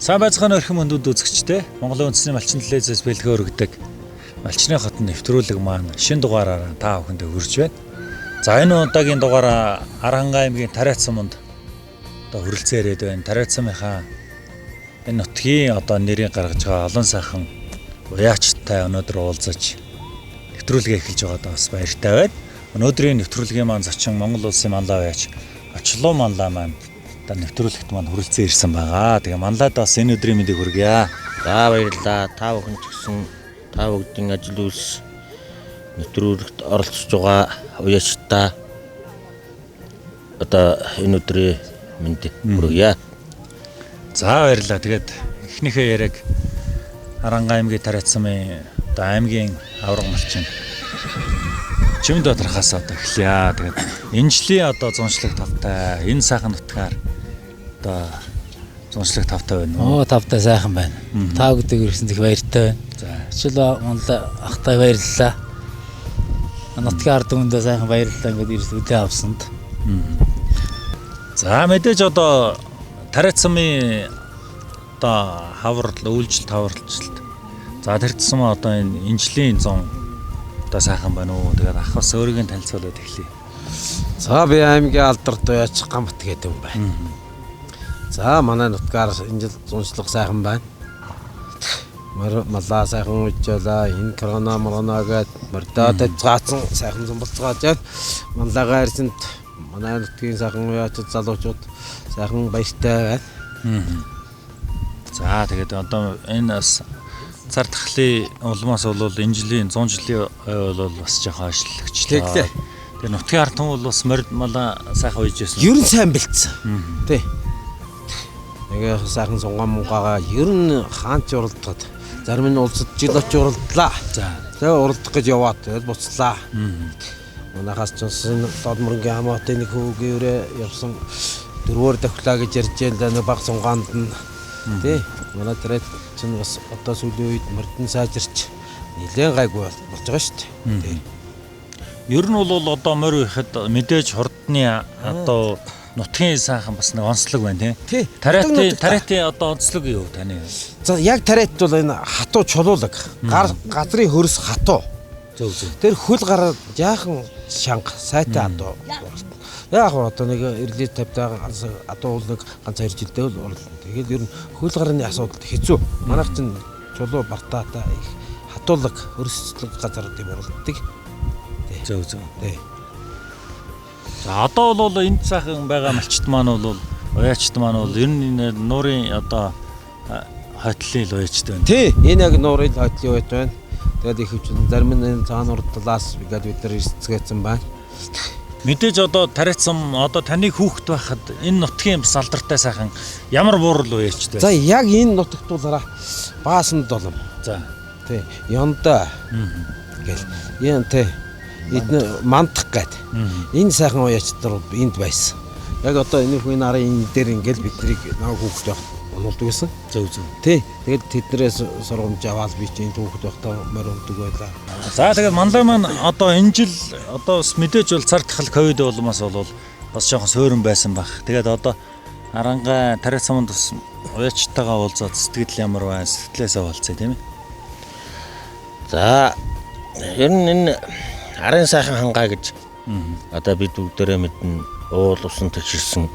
Сайн байцгаана өрхөн мөндөд үзэгчтэй. Монголын үндэсний малчин телевизээс бэлтгэн өргөдөг Малчны хотын нэвтрүүлэг маань шинэ дугаараараа та бүхэндээ хүрж байна. За энэ удаагийн дугаараа Аранга аймгийн Тариац суманд одоо хүрэлцэн ирээд байна. Тариац сумынхаа энэ нутгийн одоо нэрийг гаргаж байгаа олон сайхан уяачтай өнөөдөр уулзаж нэвтрүүлгээ эхэлж байгаадаа бас баяртай байна. Өнөөдрийн нэвтрүүлгийн маань зочин Монгол улсын манлай уяач Очлоо манлай маань одоо нэвтрүүлэгт маань хүрэлцэн ирсэн байгаа. Тэгээ манлайд бас энэ өдрийн мэндийг хүргье. За баярлалаа. Та бүхэн ч гэсэн та бүгдийн ажил үйлс нэвтрүүлэгт оролцож байгаа уяачтай одоо энэ өдрийн мэндийг хүргье. За баярлалаа. Тэгээд эхнийхээ яриаг Аранга аймгийн Тариац сумын одоо аймгийн авраг малчин Чимдбаатархаас одоо эхлэе. Тэгээд энэ жилийн одоо зуншлаг тавтай энэ сайхан нутгаар одоо зуншлаг тавтай байна уу? Тавтай сайхан байна. Та бүдэг ирсэн их баяртай байна. За. Очлоо манлай ахтай баярлалаа. Нутгийн ард түмэндээ сайхан баярлалаа ингээд ирсэн авсанд. За мэдээж одоо Тариац сумын одоо хаврал үйлчлэлт хавралчлалт. За тэр тусмаа одоо энэ жилийн 100 одоо сайхан байна уу? Тэгээд ах бас өөрийн танилцуулаад эхлэе. За би аймгийн алдарт уяач Гамбат гэдэг юм байна. За манай нутгаар энэ жил зуншлаг сайхан байна. Малаа сайхан үжлээ. Энэ корона гээд мордоод цаацсан сайхан зумбалцгааж байна. Манлайгаа ирсэнд манай нутгийн сайхан уяачд залуучууд сайхан баяртай байна. За тэгээд одоо энэ бас цар тахлын улмаас бол энэ жилийн 100 жилийн бол бас жоохон ажилтгчлээ. Тэгээд нутгийн ард түмэн бол бас морд малаа сайхан уйжсэн. Ер нь сайн бэлдсэн. Тий. Тэгээ сайхан сунгаан мунгаагаа ер нь хаанч уралдаад зарим нь улсад жил очиж уралдлаа. За. Тэгээ уралдах гэж яваад тэгээд буцлаа. Манайхаас ч энэ Додмөргийн хамаатын нэг хөвгөөрөө явсан дөрвөр давхлаа гэж ярьж байгаа нэг баг сунгаанд нь тий. Манай Тариац чинь бас одоо сүүлийн үед мордон сайжирч нэлээд гайгүй болж байгаа шүү дээ. Тий. Ер нь бол одоо морь ихэд мэдээж хурдны одоо нутгийн сайхан бас нэг онцлог байна тий. Тариатын одоо онцлог юу таны? За яг Тариат бол энэ хатуу чулуулаг. Газрын хөрс хатуу. Зөв. Тэр хөл гараад жаахан шанга сайтай хатуу. Яг одоо нэг ирлээ 50 хатуу уулыг ганц 2 жилдээ л урлаа. Тэгээд ер нь хөл гарны асуудал хэцүү. Манайх чинь чулуу бартаатай их хатуулаг хөрсцлэг газар тийм уралддаг. Зөв. Тий. За одоо бол энд сайхан байгаа малчт маань бол уяачт маань бол ер нь энэ нуурын одоо хойтлын л уяачт байна. Тий, энэ яг нуурын хойтлын уяачт байна. Тэгээд их хүчин зарим нь энэ цаана урдлаас бид нар ирцгээсэн байна. Мэдээж одоо Тариац сум одоо таны хүүхэд байхад энэ нутгийн бас алдартай сайхан ямар буурал уяачт байна. За яг энэ нутагт бол Баасан долом. За. Тий, Ёндоо. Гэл. Ян тий. Эдний мандах гээд. Энэ сайхан уяачд нар энд байсан. Яг одоо энэ хүн нарын энэ дээр ингээл биднийг нэг хүүхэд явах онолдог байсан. Зөв. Тий. Тэгээд тэднэрээс сургамж аваад би чинь хүүхэд байхдаа морь ундаг байлаа. За тэгээд манлай маань одоо энэ жил одоо бас мэдээж бол цар тахал ковид улмаас бол бас жоохон суурин байсан баг. Тэгээд одоо Аранга Тариац суманд бас уяачтайгаа уулзаад сэтгэл ямар байна? Сэтгэлээсээ болцъё тийм ээ. За ер нь энэ арын сайхан хангаа гэж одоо бид бүгдээрээ мэднэ. Уул усан тэгширсэн.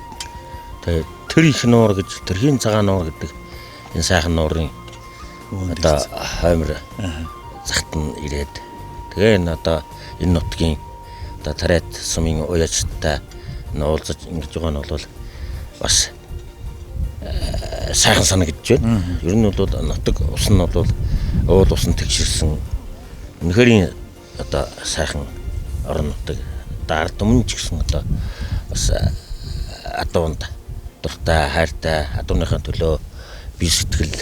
Тэгээд тэр их нуур гэж тэрхийн цагаан нуур гэдэг энэ сайхан нуурын одоо хоймор захт нь ирээд тэгээ энэ одоо энэ нутгийн одоо Тариац сумын уяачтай уулзаж ингэж байгаа нь бол бас сайхан санагдж байна. Ер нь бол нутаг ус нь бол уул усан тэгширсэн үнэхээр одоо сайхан орон нутаг ард түмэн ч гэсэн одоо бас адуунд дуртай хайртай адууныхаа төлөө бие сэтгэл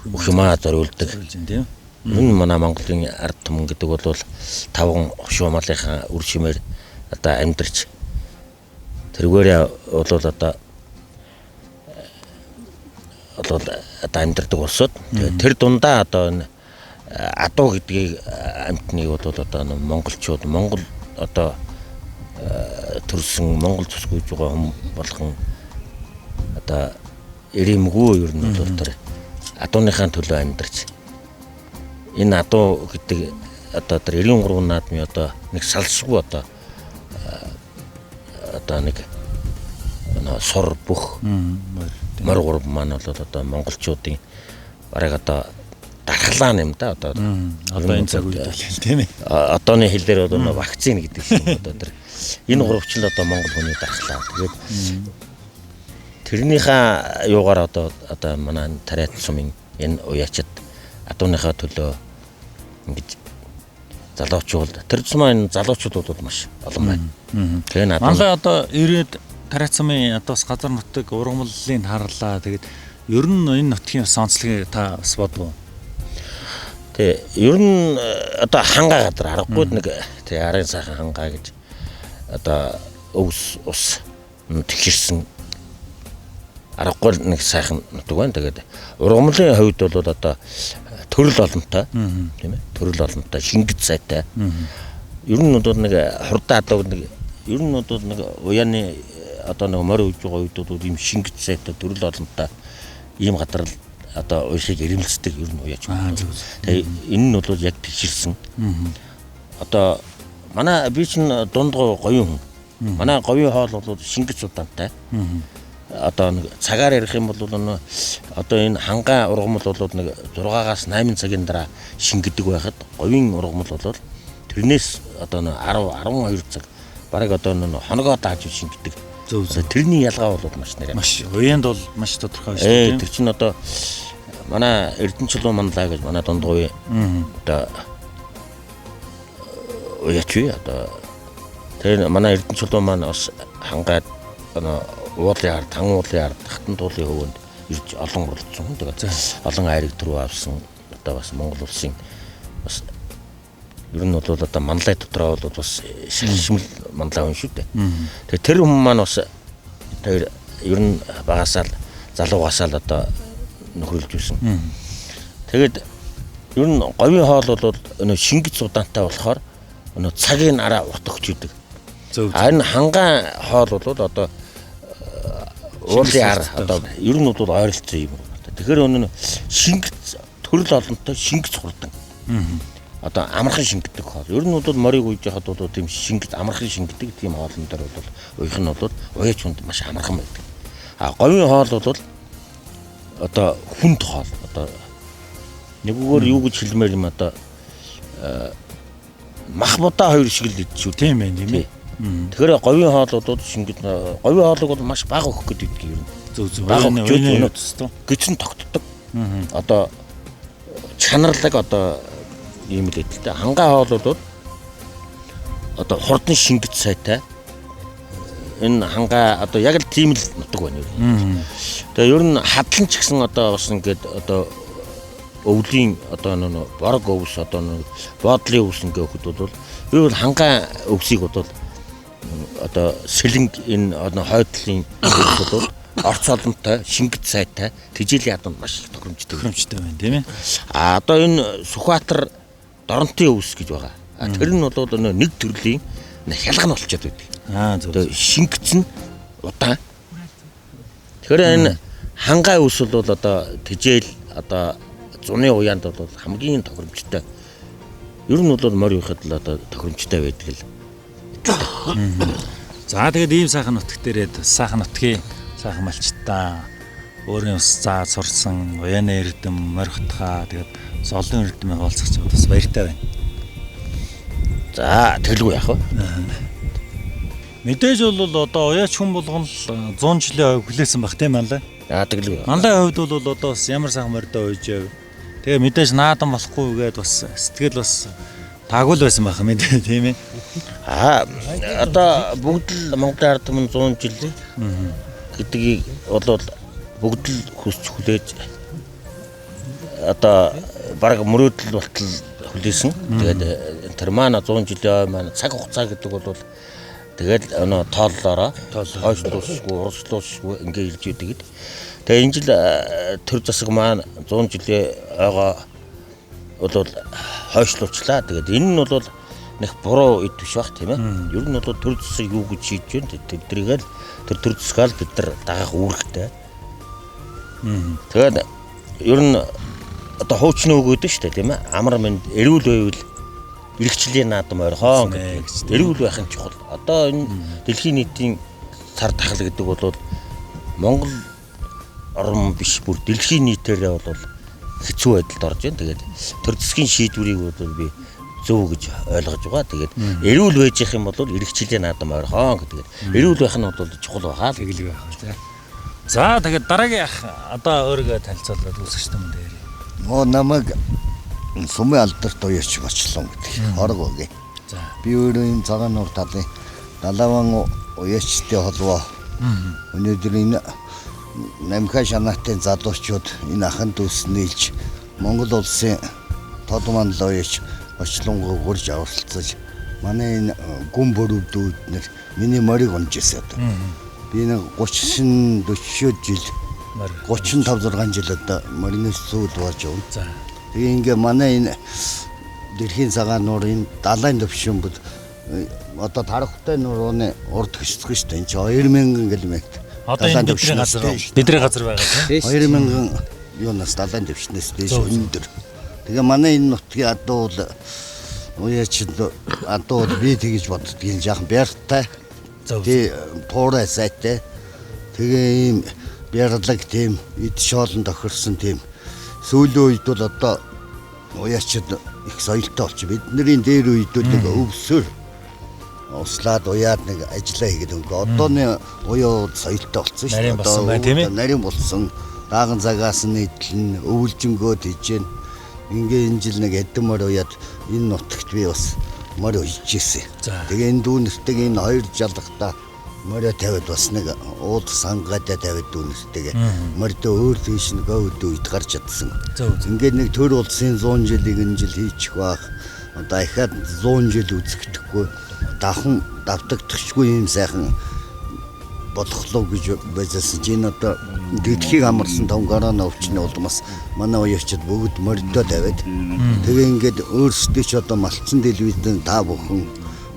бүх юмаа зориулдаг. Тийм. Энэ манай Монголын ард түмэн гэдэг бол таван шуу малынхаа үр шимээр одоо амьдарч тэрүүгээр бол одоо амьдардаг улсууд. Тэр дундаа одоо энэ адуу гэдгийг амьтныг бол одоо монголчууд Монгол одоо төрсэн Монгол төсгөөж байгаа хүн болгон одоо ирэмгүй ер нь бол тэр адууныхаа төлөө амьдарч энэ адуу гэдэг одоо тэр 93 наадмын одоо нэг салшгүй одоо нэг сур бүх морь гурав маань бол одоо монголчуудын бараг одоо дархлаа юм да одоо энэ цаг үед тийм ээ. Одооны хэлээр бол вакцин гэдэг юм одоо тэр энэ гуравч л одоо монгол хүний дархлаа. Тэгээд тэрнийхээ юугаар одоо манай тариат сумын энэ уяачид адууныхаа төлөө ингэж залуучууд тэр цумын залуучууд бол маш олон байна. Тэгээ надад Манлай одоо ирээд тариат сумын одоо бас газар нутаг ургамлын харлаа. Тэгээд ер нь энэ нутгийн онцлогийг та бас бодов. тэгээ ер нь одоо хангаа газар аргагүй нэг тэгээ арын сайхан хангаа гэж одоо өвс ус тэгэрсэн аргагүй нэг сайхан нутаг байна. Тэгээд ургамлын хувьд бол одоо төрөл олонтой тийм ээ төрөл олонтой шингэд сайтай ер нь бол нэг хурдан одоо нэг ер нь бол нэг уяаны одоо нэг морь үйж байгаа үед бол ийм шингэд сайтай төрөл олонтой ийм гадар одоо уушиг ирэмэлцдэг ер нь уяач. Тэгээ энэ нь бол яг тэгширсэн. Одоо манай би чинь дундгой говийн хүн. Манай говийн хоол бол шингэд судаантай. Одоо нэг цагаар ярих юм бол одоо энэ хангаа ургамал бол нэг 6-аас 8 цагийн дараа шингэдэг байхад говийн ургамал бол тэрнээс одоо 10-12 цаг бараг одоо хоногоо дааж шингэдэг. Тэрний ялгаа бол маш нэрээ. Маш уянд бол маш тодорхой шүү дээ. Тэр чинь одоо манай Эрдэнэчилгөө манлаа гэж манай дундгой одоо уяач одоо тэр манай Эрдэнэчилгөө маань бас хангаад уулын ард, тан уулын ард, хатан туулын хөвөнд ирж олон оролцсон. Тэгээд олон айрыг төрөө авсан. Одоо бас Монгол улсын бас ер нь бол одоо манлай дотроо бол бас шилжмэл манлай хүн шүү дээ. Тэгээд тэр хүмүүс маань бас тэр ер нь багасаал залуугасаал одоо нөхөрлж ирсэн. Тэгээд ер нь говийн хоол бол шингэд судаантай болохоор цагийн араа урт өгч идэг. Энэ хангаан хоол бол одоо уулын ар одоо ер нь бол ойролцоо юм. Тэгэхээр өнөө шингэд төрөл олонтой шингэц хурдан. Одоо амархан шингэдэг хоол. Ер нь бол морийг үйж яхад бол тийм шингэд амархан шингэдэг тийм хоолн дээр бол уйх нь бол уяач хүнд маш амархан байдаг. Говийн хоол бол одоо хүнд хоол. Одоо нэггээр юу гэж хэлмээр юм одоо махбуда хоёр шиг л идэж шүү. Тийм ээ тийм ээ. Тэгэхээр говийн хоол бол шингэд говийн хоолыг бол маш бага өгөх гэдэг юм. Зөв бага өнөө гिचэн тогтдог. Одоо чанарлаг одоо ийм л эдэлтэй. Хангаа хоол бол одоо хурдан шингэд сайтай. Энэ хангаа одоо яг л тийм л нутаг байна юу. Тэгээ ер нь хадлан ч гэсэн одоо бас ингээд одоо өвлийн одоо борог өвс одоо боодлын өвс ингээ өгөхөд бол би бол хангаа өвсийг бол одоо сэлэнг энэ хойдлын өвс бол орц олонтой шингэд сайтай тэжээлийн ядууд маш их тохиромжтой байна тийм ээ. Одоо энэ Сүхбаатар доронтын өвс гэж байгаа. Тэр нь бол нэг төрлийн хялган болчиход байдаг. Зөв. Шингэц нь удаан. Тэгэхээр энэ хангаа өвс бол одоо тэжээл одоо зуны уяанд бол хамгийн тохиромжтой. Ер нь бол морь уяхад л одоо тохиромжтой байдаг л. За тэгээд ийм сайхан нутаг дээрээ сайхан нутгийн сайхан малчтаа өөрийн ус заа сурсан уяаны эрдэм морьхтгаа тэгээд олон эрдэмээ уулзах чинь бас баяртай байна. За тэгэлгүй яах вэ? Мэдээж бол одоо уяач хүн болгон л 100 жилийн хүлээсэн баг тийм манлаа. Тэгэлгүй. Манлай хувьд бол одоо бас ямар сайхан морьдоо ууж яв. Тэгээ мэдээж наадан болохгүй гээд бас сэтгэл бас тагуул байсан байх мэдээ тийм ээ. Одоо бүгд л Монголын ард түмэн 100 жил гэдгийг бол бүгд л хүсч хүлээж одоо бараг мөрөөдөл болтол хүлээсэн. Тэгээд тэр маань 100 жилийн маань цаг хугацаа гэдэг бол тэгээд тооллоороо хойшлуусгүй урслуусгүй ингээ ирж идэг. Тэгээ энэ жил төр засаг маань 100 жилийн ойгоо бол хойшлуучлаа. Тэгээд энэ нь бол нэг буруу ид биш бах тийм ээ. Ер нь бол төр засаг юу гэж шийдэж байна. Тэрийг л төр засгаал бид нар дагах үүрэгтэй. Тэгээд ер нь одоо хуучны үг гэдэг шүү дээ тийм ээ. Амар мэнд эрүүл байвал эргчлээ наадам ойрхон гэдэг. Эрүүл байх нь чухал. Одоо энэ дэлхийн нийтийн цар тахал гэдэг бол Монгол орн биш бүр дэлхийн нийтээрээ бол хэцүү байдалд орж байна. Тэгээд төр засгийн шийдвэрийг бол би зөв гэж ойлгож байгаа. Тэгээд эрүүл байж их юм бол эргчлээ наадам ойрхон гэдэг. Эрүүл байх нь бол чухал байгаа л Тэглэг байх тийм. За тэгээд дараагийн ах одоо өөрийгөө танилцуулаад үүсгэж юм дээр. Оо намайг сумын алдарт уяач бочлон гэдэг хорог өгье. За. Би өөрөө энэ цагаан нуур талын Далаван уяачтай холбоо. Өнөөдөр энэ намхаа шанаатын залуучууд энэ ахын дүүс нийлж Монгол улсын тод мандал уяач бочлонгоо гурж авралцаж манай энэ гүн бүрүүдүүд нэр миний морийг унжсэн одоо. Би нэг 30 40 жил 35 6 жил одоо морины сүүл болж явна. За. Тэгээ ингээ манай энэ дэлхийн цагаан нуурын далайн төвшин бол одоо тархтай нурууны урд хөсцөх шүү дээ. Энд чинь 2000 км. Одоо энэ бидний газар байгаа тийм. 2000 юунаас далайн төвшнээс дээш өндөр. Тэгээ манай энэ нутгийн адуу бол уяач адуу би тэгж боддгийн жаахан бяртай. Тэгээ туурай сайтай. Тэгээ ийм бярлаг тийм эд шоолон тохирсон тийм сүүлийн үед бол одоо уяачд их соёлтой болчих. Бидний дээр үед бол нэг өвсөр услаад уяад нэг ажиллаа хийгээд өнгө. Одооны уяа соёлтой болсон шүү дээ. Одоо нарийн болсон. Дааган цагаас нь идэлн өвлжөнгөө тийжэн. Ингээ энэ жил нэг эдэн мөр уяад энэ нутагт би бас мөр уйжсэн. Тэгээ энэ дүүнэртэйг энэ хоёр жалгахта морь тавиад бас нэг ууд сангадаа тавиад дүүнэртэйг морьд өөр тийш нэг өвдөд гарч чадсан. Ингээд нэг төр улсын 100 жилийг энэ жил хийчих бах. Одоо ихад 100 жил үзэгдэхгүй давхан давтагдчихгүй юм сайхан болохлоо гэж байжсэн чинь одоо дэлхийг амарсан том корона өвчний улмаас манай уяачид бүгд морьдоо тавиад тэгээ ингээд өөрсдөө ч одоо малцсан телевизэн та бүхэн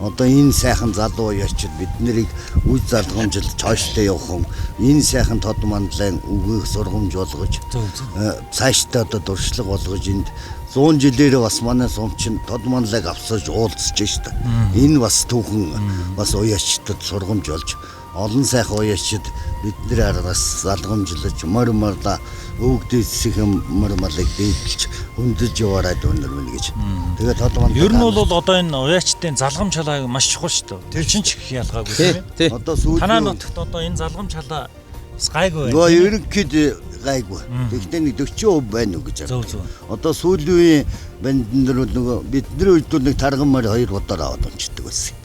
одоо энэ сайхан залуу уяачид бид нарыг үе залгамжилж цаашдаа явах энэ сайхан тод мандлын үгийг сургамж болгож цаашдаа одоо дуршлаг болгож энд 100 жилээр бас манай сумчин тод манлыг авсаж уулзж штэ. Энэ бас түүхэн бас уяачдад сургамж болж олон сайхан уяачид бидний араас залгамжлаж морьморла өвгдөөсөх морьмолыг дээдлж хөндөж яваарай өнөр мэн гэж. Тэгээд тод манд ер нь бол одоо энэ уяачдын залгамж халааг маш чухал шүү дээ. Тэр чинь ч их ялгаагүй тийм. Одоо сүүл танаа нутагт одоо энэ залгамж халаа бас гайгүй байна. Нөө ерөнхийд гайгүй. Тэгтээ нэг 40% байна уу гэж байна. Одоо сүүлийн үеийн банднэр нөгөө бидний үед бол нэг тарган морь 2 удаа аваад унцдаг байсан.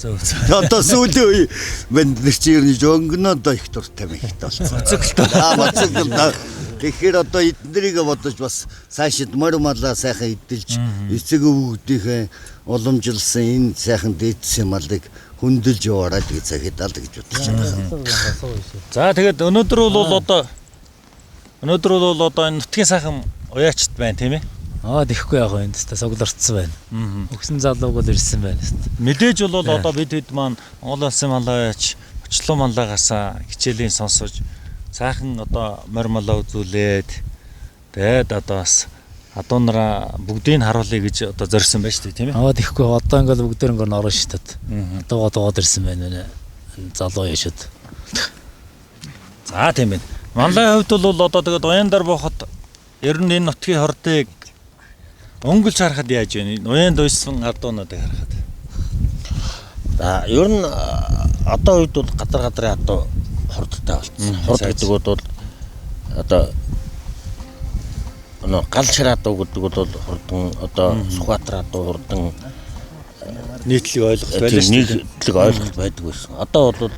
Одоо сүүлийн үеийн банднэр чи ер нь жөнгөнөө одоо их дуртай мэхтэй болсон. Моцоглоо. Тэгэхээр одоо эднэрийг бодож бас цаашид морь малаа сайхан эдэлж эцэг өвгдийнхээ уламжилсан энэ сайхан дээдсэн малыг хөндлөж яваарай гэж захид ал гэж бодож байна. За тэгээд өнөөдөр бол одоо энэ нутгийн сайхан уяачд байна тийм ээ. Тэхгүй яг энэ тест соглорцсон байна. Өгсөн залууг бол ирсэн байна. Мэдээж бол одоо бид хэд маань Монгол улсын малаач очлоо малаагаас хичээлийн сонсож сайхан одоо мормолоо үзүүлээд тэгээд одоо бас адуунараа бүгдийг харуулъя гэж одоо зорьсон байж тийм ээ. Тэхгүй одоо ингээл бүгдээр ингээд орно шүү дээ. Одоо ирсэн байна энэ залуу яшид. За тийм ээ. Манлай хувьд бол одоо тэгээд уяандар бооход ер нь энэ нутгийн хордыг өнгөлж харахад яаж вэ? Уяанд уйсан адуунуудыг харахад. За ер нь одоо үед бол гадар адуу хордтой болсон. Хорд гэдэг бол одоо гал шараадуу гэдэг бол хурдан одоо Сүхбаатар адуу хурдан нийтлэг ойлголт байлаа шүү дээ. Нийтлэг ойлголт байдаг байсан. Одоо бол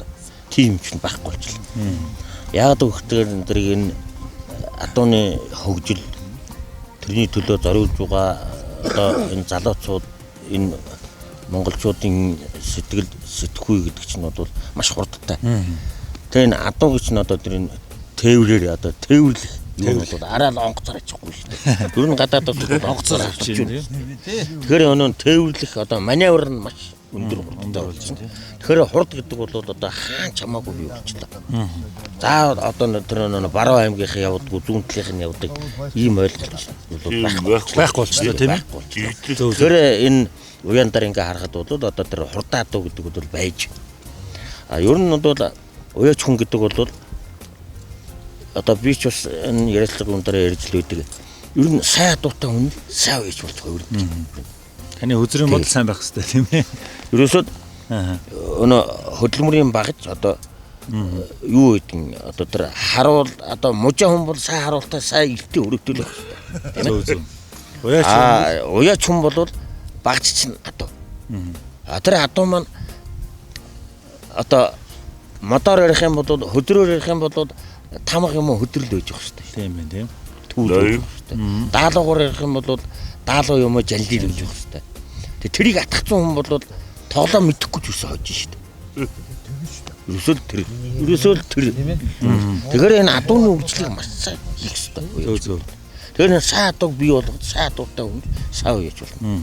тийм ч байхгүй болчихлоо. Яг өгөхдөр энэ адууны хөгжил тэрний төлөө зориулж байгаа одоо энэ залуучууд энэ монголчуудын сэтгхүй гэдэг чинь бол маш хурдтай. Тэгээ энэ адуу гэж нь одоо тэр энэ тээврээр одоо тээвэрлэх Юу бол араа л онгоцоор очихгүй шүү дээ. Ер нь гадаадд бол онгоцоор очиж байна. тийм. Тэгэхээр өнөө тээвэрлэх одоо маневр нь маш өндөр болж байна. Тэгэхээр хурд гэдэг бол одоо хаан чамаагүй бий болчихлоо. За одоо тэр нөө Баруун аймгийнх явдаг, зүүн талынх нь явдаг ийм ойлголт бол Байхгүй болчихлоо тийм ээ. Тэгэхээр энэ уяндаар ингээ харахад бол одоо тэр хурдаа дуу гэдэг бол байж. А ер нь бол уяач хүн гэдэг бол одоо би ч бас энэ ярилцлага өндөр ярьж л байдаг. Ер нь сайн дуутай хүн сайн уяач болж байгаа юм. Таны үзрийн бодол сайн байх хэрэгтэй тийм ээ. Ерөөсөө өнөө хөдөлмөрийн багж одоо юу гэдгийг одоо тэр харуул одоо мужаа хүн бол сайн харуултаа сайн илтээ өргөдөл байх хэрэгтэй. Уяач хүн бол багж чинь адуу. Тэр адуу маань одоо мотор ярих юм бол хөдрөөр ярих юм бол тамга юм хөдрөл байж байгаа шүү дээ. Тийм ээ тийм. Түүл. Даалгавар ярих юм бол даалгав юм жалдил гэж байгаа шүү дээ. Тэгээ тэрийг атгацсан хүн бол тоглоо мэдэхгүй ч үсэ хожиж шүү дээ. Ерөөсөө тэр. Тэгэхээр энэ адууны үржлийг маш сайн хийх хэрэгтэй. Зөв. Тэгэхээр сайн адууг бий болгоод сайн адуутай хүн сайн уяач болно.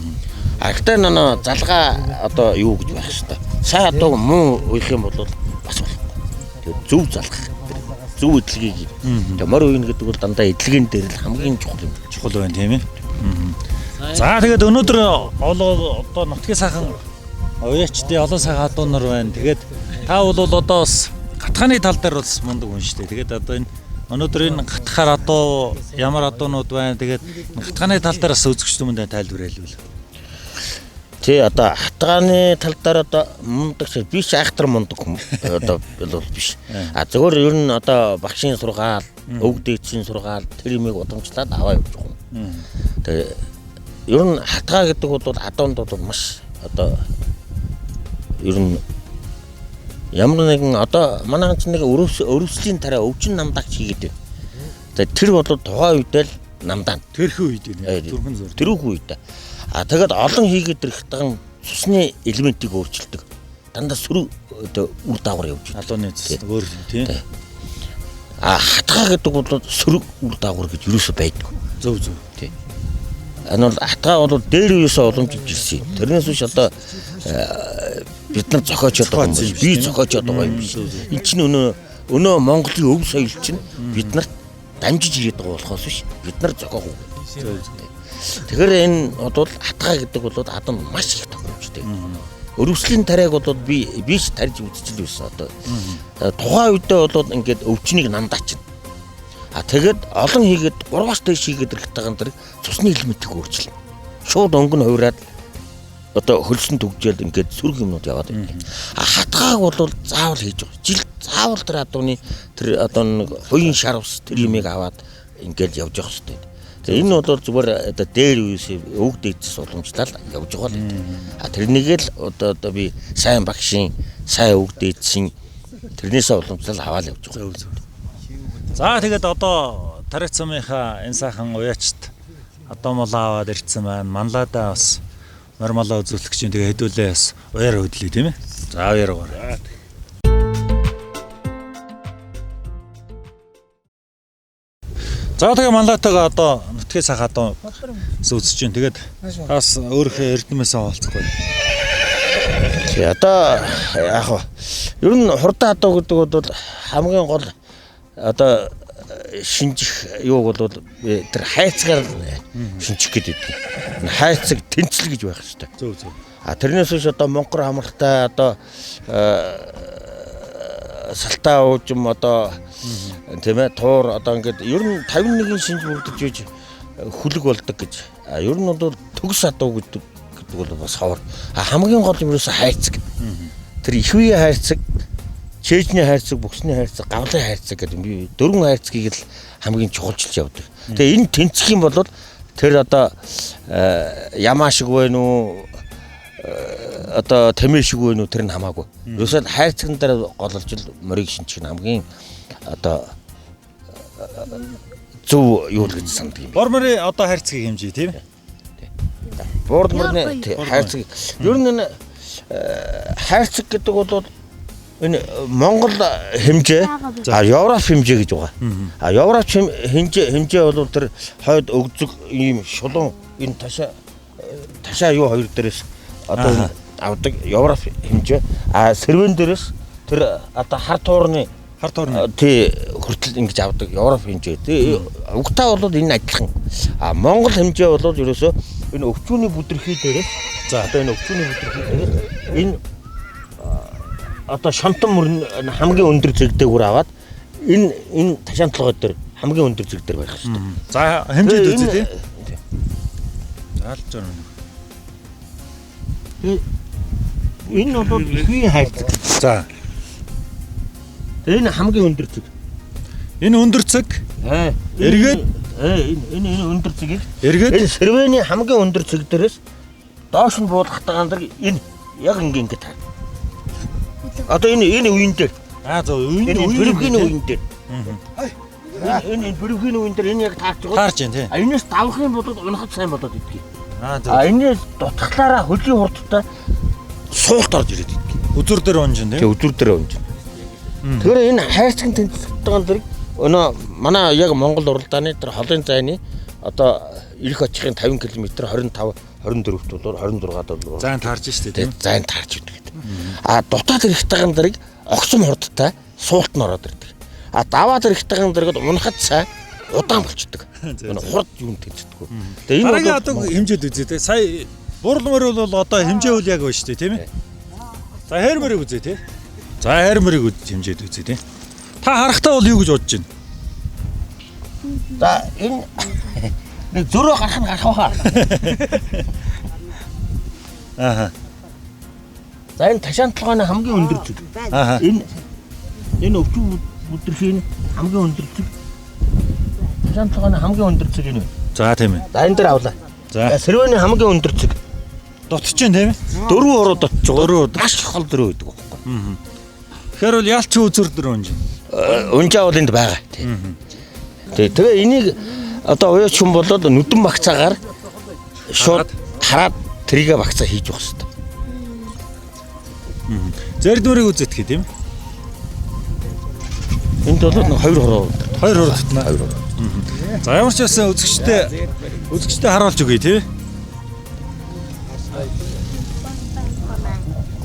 Аргатай нөө залгаа одоо юу гэж байх хэрэгтэй. Сайн адууг муу уях юм бол бас болохгүй. Тэгээ зөв залгах. Зөв эдлэгийг. Тэгээ мор уйн гэдэг бол дандаа эдлэгийн дээр л хамгийн чухал юм. Чухал байна тийм ээ. За тэгээд өнөөдөр одоо нутгийн сайхан уяачдын олон сайхан адуунар байна. Тэгээд та бол одоо бас гатхааны тал дээр бас мундаг хүн шүү дээ. Тэгээд одоо энэ өнөөдөр энэ гатхаар адуу ямар адуунууд байна. Тэгээд гатхааны тал дээр бас үзэгч хүмүүст тайлбар хэлвэл. Тий одоо хатгааны тал дээр одоо мундаг би ч айхтар мундаг хүн одоо бол биш. А зөвхөн ер нь одоо багшийн сургаал, өвөг дээдсийн сургаал тэр юмыг удамчлаад аваа явж байгаа юм. Тэгээ ер нь хатгаа гэдэг бол адуунд бол маш одоо ер нь ямар нэгэн одоо манай ч нэг өрөвслийн тараа өвчин намдагч хийгээд байна. Тэгээ тэр бол тухайн үедээ л намдаан. Тэрхүү үед нэ түрхэн зур. Тэрүүх үед. А тэгээд олон хийгээд ирэхтэн цусны элементийг өөрчилдөг. Дандаа сөрөг үр дагавар явж байна. Адууны цус өөр тийм. А хатгаа гэдэг бол сөрөг үр дагавар гэж юусоо байдаг. Зөв. Тийм. Энэ бол хатгаа бол дээр юусоо уламжлж ирсэн. Тэрнээс биш одоо бид нар зохиочод байгаа юм биш. Би зохиочод байгаа юм биш. Энэ чинь өнөө Монголын өв соёл чинь бид нарт дамжиж ирээд байгаа болохоос биш. Бид нар зохиох уу. Тэгэхээр энэ бол хатгаа гэдэг бол адуу маш их тохиромжтой. Өрөвслийн тариаг бол би ч тарьж үзчихэл байсан одоо. Тухайн үедээ бол ингээд өвчнийг намдаачна. А тэгээд олон хийгээд 3-аас дээш хийгээд ирэхтэйгэн тэр цусны элементийг өөрчилнө. Шууд өнгө нь хувраад одоо хөлсөн төгжөөл ингээд сүрэг юмнууд яваад байна. А хатгааг бол заавал хийж байгаа. Жил заавал тэр адууны тэр одоо нэг хуйн шар ус тэр юмыг аваад ингээд явж явах хэрэгтэй. Тэгээ энэ бол зүгээр одоо дээр үеэс өвөг дээдс уламжлал явж байгаа л. А тэрнийг л одоо би сайн багшийн, сайн өвөг дээдсийн тэрнээсээ уламжлал аваад явж байгаа. За тэгээд одоо Тариац цамынхаа энэ сайхан уяачт одоо молоо аваад ирсэн байна. Манлайдаа бас нормалаа үзүүлэгч юм тэгээ хэдүүлээ бас уяар хөдлөе тийм ээ. За уяар гоо. За тэгээ манлайтайгаа одоо нутгийн сайхан одоо үзэж чинь тэгээд бас өөрийнхөө эрдэмээс хаалцахгүй. Тий одоо яг хаа ер нь хурдан адуу гэдэг бол хамгийн гол одоо шинжих юуг бол тэр хайцгаар шинжих гэдэг. Хайцаг тэнцэл гэж байх хэрэгтэй. Зөв. А тэрнээс биш одоо монгор хамрахтай одоо салтаа уужим одоо тийм ээ туур одоо ингээд ер нь 51-ийн шинж бүрдэж ийж хүлэг болдог гэж. А ер нь бол төгс адуу гэдэг бол бас ховор. А хамгийн гол юм ерөөсө хайцаг. Тэр их үеийн хайцаг, чэйжний хайцаг, бүксний хайцаг, гавлын хайцаг гэдэг би дөрвөн хайцгийг л хамгийн чухалчилж явдаг. Тэгээ энэ тэнцэх юм бол тэр одоо ямаа шиг байна уу одоо тэмээ шиг байна уу тэр нь хамаагүй. Ерөөсөө хайрцагн дээр гололж л морийг шинжих нь хамгийн одоо зөв юу л гэж санддаг юм. Борморын одоо хайрцгийг хэмжээ тийм ээ. Борморны хайрцаг ер нь хайрцаг гэдэг бол энэ Монгол хэмжээ Европ хэмжээ гэж байгаа. Европ хэмжээ бол тэр хойд өгзөг ийм шулуун энэ ташаа юу хоёр дээрээс одоо авдаг Европ хэмжээ. Сэрвэн дээрээс тэр одоо хар туурны тий хүртэл ингэж авдаг Европ хэмжээ. Тий угтаа бол энэ адилхан. Монгол хэмжээ бол ерөөсөө энэ өвчүүний бүдэрхий дээрээс одоо энэ өвчүүний бүдэрхий дээрээс энэ одоо шонтон мөрн хамгийн өндөр зэгдээгүүр аваад энэ ташаантлагууд дээр хамгийн өндөр зэг дээр байх шүү дээ. За хэмжээд үзье тий. Заалж байна. Энэ бол ихний хайрцаг. За. Энэ хамгийн өндөр зэг. Энэ өндөр цэг. Эргээд энэ өндөр цэгийг эргээд энэ сэрвэний хамгийн өндөр цэг дээрээс доош нь буулгах тагаандар энэ яг ингэ таа. Одоо энэ үеийн дээр. За үеийн бүргийн үеийн дээр. Энэ бүргийн үеийн дээр энэ яг таарч байгаа. Таарч байна тий. Энэс давхын болоод унахад сайн болоод идэх. За. Энэс дутглаараа хөлийн хурдтай суулт орж ирээд идэх. Үзүр дээр унжин тий. Үзүр дээр унжин. Тэгэхээр энэ хайрцагын тэнцвэртэйгэн дээр өнөө манай яг Монгол уралдааны тэр холын зайны одоо ирэх очихын 50 км 25 24-т бол 26-ад бол зайн таарж штэ тийм. Зайн таарч идэг. Дутаад ирэх тагаан дэрэг огцом хурдтай суулт нь ороод ирдэг. Даваад ирэх тагаан дэргэд унахад сайн удаан болчдөг. Хурд юм тэнцдэг. Тэгээ энэ бол одоо хэмжээд үзье те. Сая бурлмөр бол одоо хэмжээ үл яг байна штэ тийм ээ. За хайрмэрийг үзье те. За хайрмэрийг хэмжээд үзье те. Та харахтаа бол юу гэж бодож байна? За энэ нэг зөрөө гарах баха. За энэ ташаантлагын хамгийн өндөр зэг. Энэ өвчин бүдэрхийн хамгийн өндөр зэг. Ташаантлагын хамгийн өндөр зэг энэ. За тийм ээ. За энэ дээр авлаа. За сэрвэний хамгийн өндөр зэг. Дутж чинь тийм ээ. 4 уруу дутж байгаа. Маш их хол дөрөө гэдэг байхгүй. Тэгэхээр бол ялч үзүр дээр унж. Унжаа бол энд байгаа. Тэгээ энийг одоо уяач хүн болоод нүдэн багцаагаар шууд хараад тэрийгэ багцаа хийж явах хэрэгтэй. Зэрдмэрийг үзэх гэх тийм. Энд бол нэг 2 хуруу тутна. За ямар ч байсан үзэгчтэй харуулж өгье тий.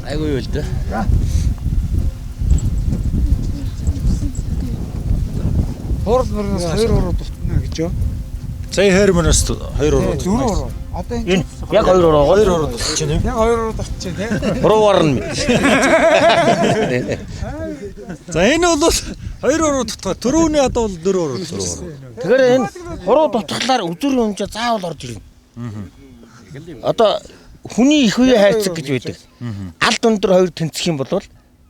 Айгуу юу л дээ. Бурлмөрнөөс 2 уруу дутна гэж юу? Сая хайрмөрнөөс 2 уруу. 4 уруу. Одоо энэ яг 2 уруу дутчих чинь тийм. яг 2 уруу дутчих тийм. Уруугаар нь. За энэ бол 2 уруу дутгаа. Төрөвний одоо бол 4 уруу дутчихсан. Тэгэхээр энэ хуруу дутглаар үзүрийн хэмжээ заавал орж ирнэ. Одоо хүний их үе хайрцаг гэж байдаг. Алд өндөр хоёр тэнцэх юм бол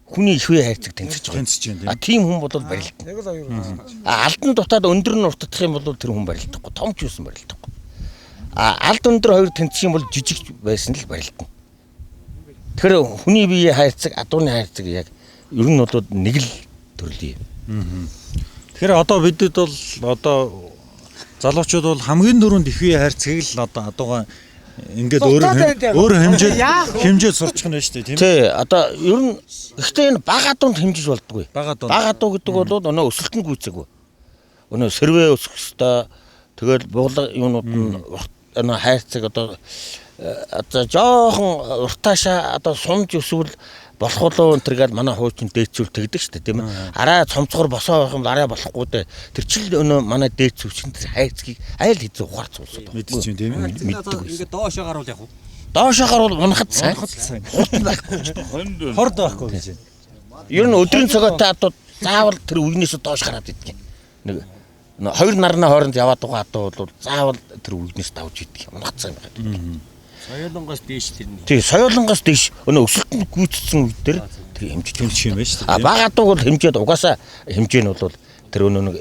хүний их үе хайрцаг тэнцэж байгаа. Тийм хүн бол барилдана. Яг л 2 уруу. Алдан дутаад өндөр нь уртдах юм бол тэр хүн барилдахгүй. Том ч юусэн барилдахгүй. Алд өндөр хоёр тэнцэх юм бол жижиг байсан л барилдана. Тэгэхээр хүний бие хайрцаг, адууны хайрцаг яг ер нь бол нэг л төрлийн. Тэгэхээр одоо бидэд бол одоо залуучууд бол хамгийн дөрөнд их үе хайрцгийг л одоо адуугаа ингээд өөр хэмжээд сурчих нь шүү дээ тийм. Тий, одоо ер нь гэхдээ энэ бага адуунд хэмжиж болдгоо. Бага адуу гэдэг бол өнөө өсөлтөн гүйцэг. Өнөө сэрвээ өсөх хэвээр тэгэл буглаа юунууд нь өнөө хайрцаг одоо жоохон уртаашаа одоо сунж өсвөл болох болоо өнтергээд манай хуучин дээцүүл тэгдэг шүү дээ тийм ээ. Араа цомцгор босоо байх юм бол араа болохгүй дээ. Тэр чил өнөө манай дээцүүчин хайрцгийг айл хэзээ ухаар цуусаад мэдчих юм тийм ээ. Мэддэг. Ингээд доошоо гарвал яг уу. Доошоо гарвал унахад сайн. Хорд байхгүй гэж. Ер нь өдрийн цагаатай адууд заавал тэр үгнээс доош гараад идэх. Нэг хоёр нарны хооронд яваад байгаа адуу бол заавал тэр үгнээс давж идэх. Унахад сайн байдаг. Соёлонгоос дээш тэрний. Тий, соёлонгоос дээш өнөө өсөлтөнд гүйцэтсэн үед тэр хэмжиж юм шиг байна шүү дээ. Бага адууг бол хэмжээд угаасаа хэмжээ нь бол тэр өнөө нэг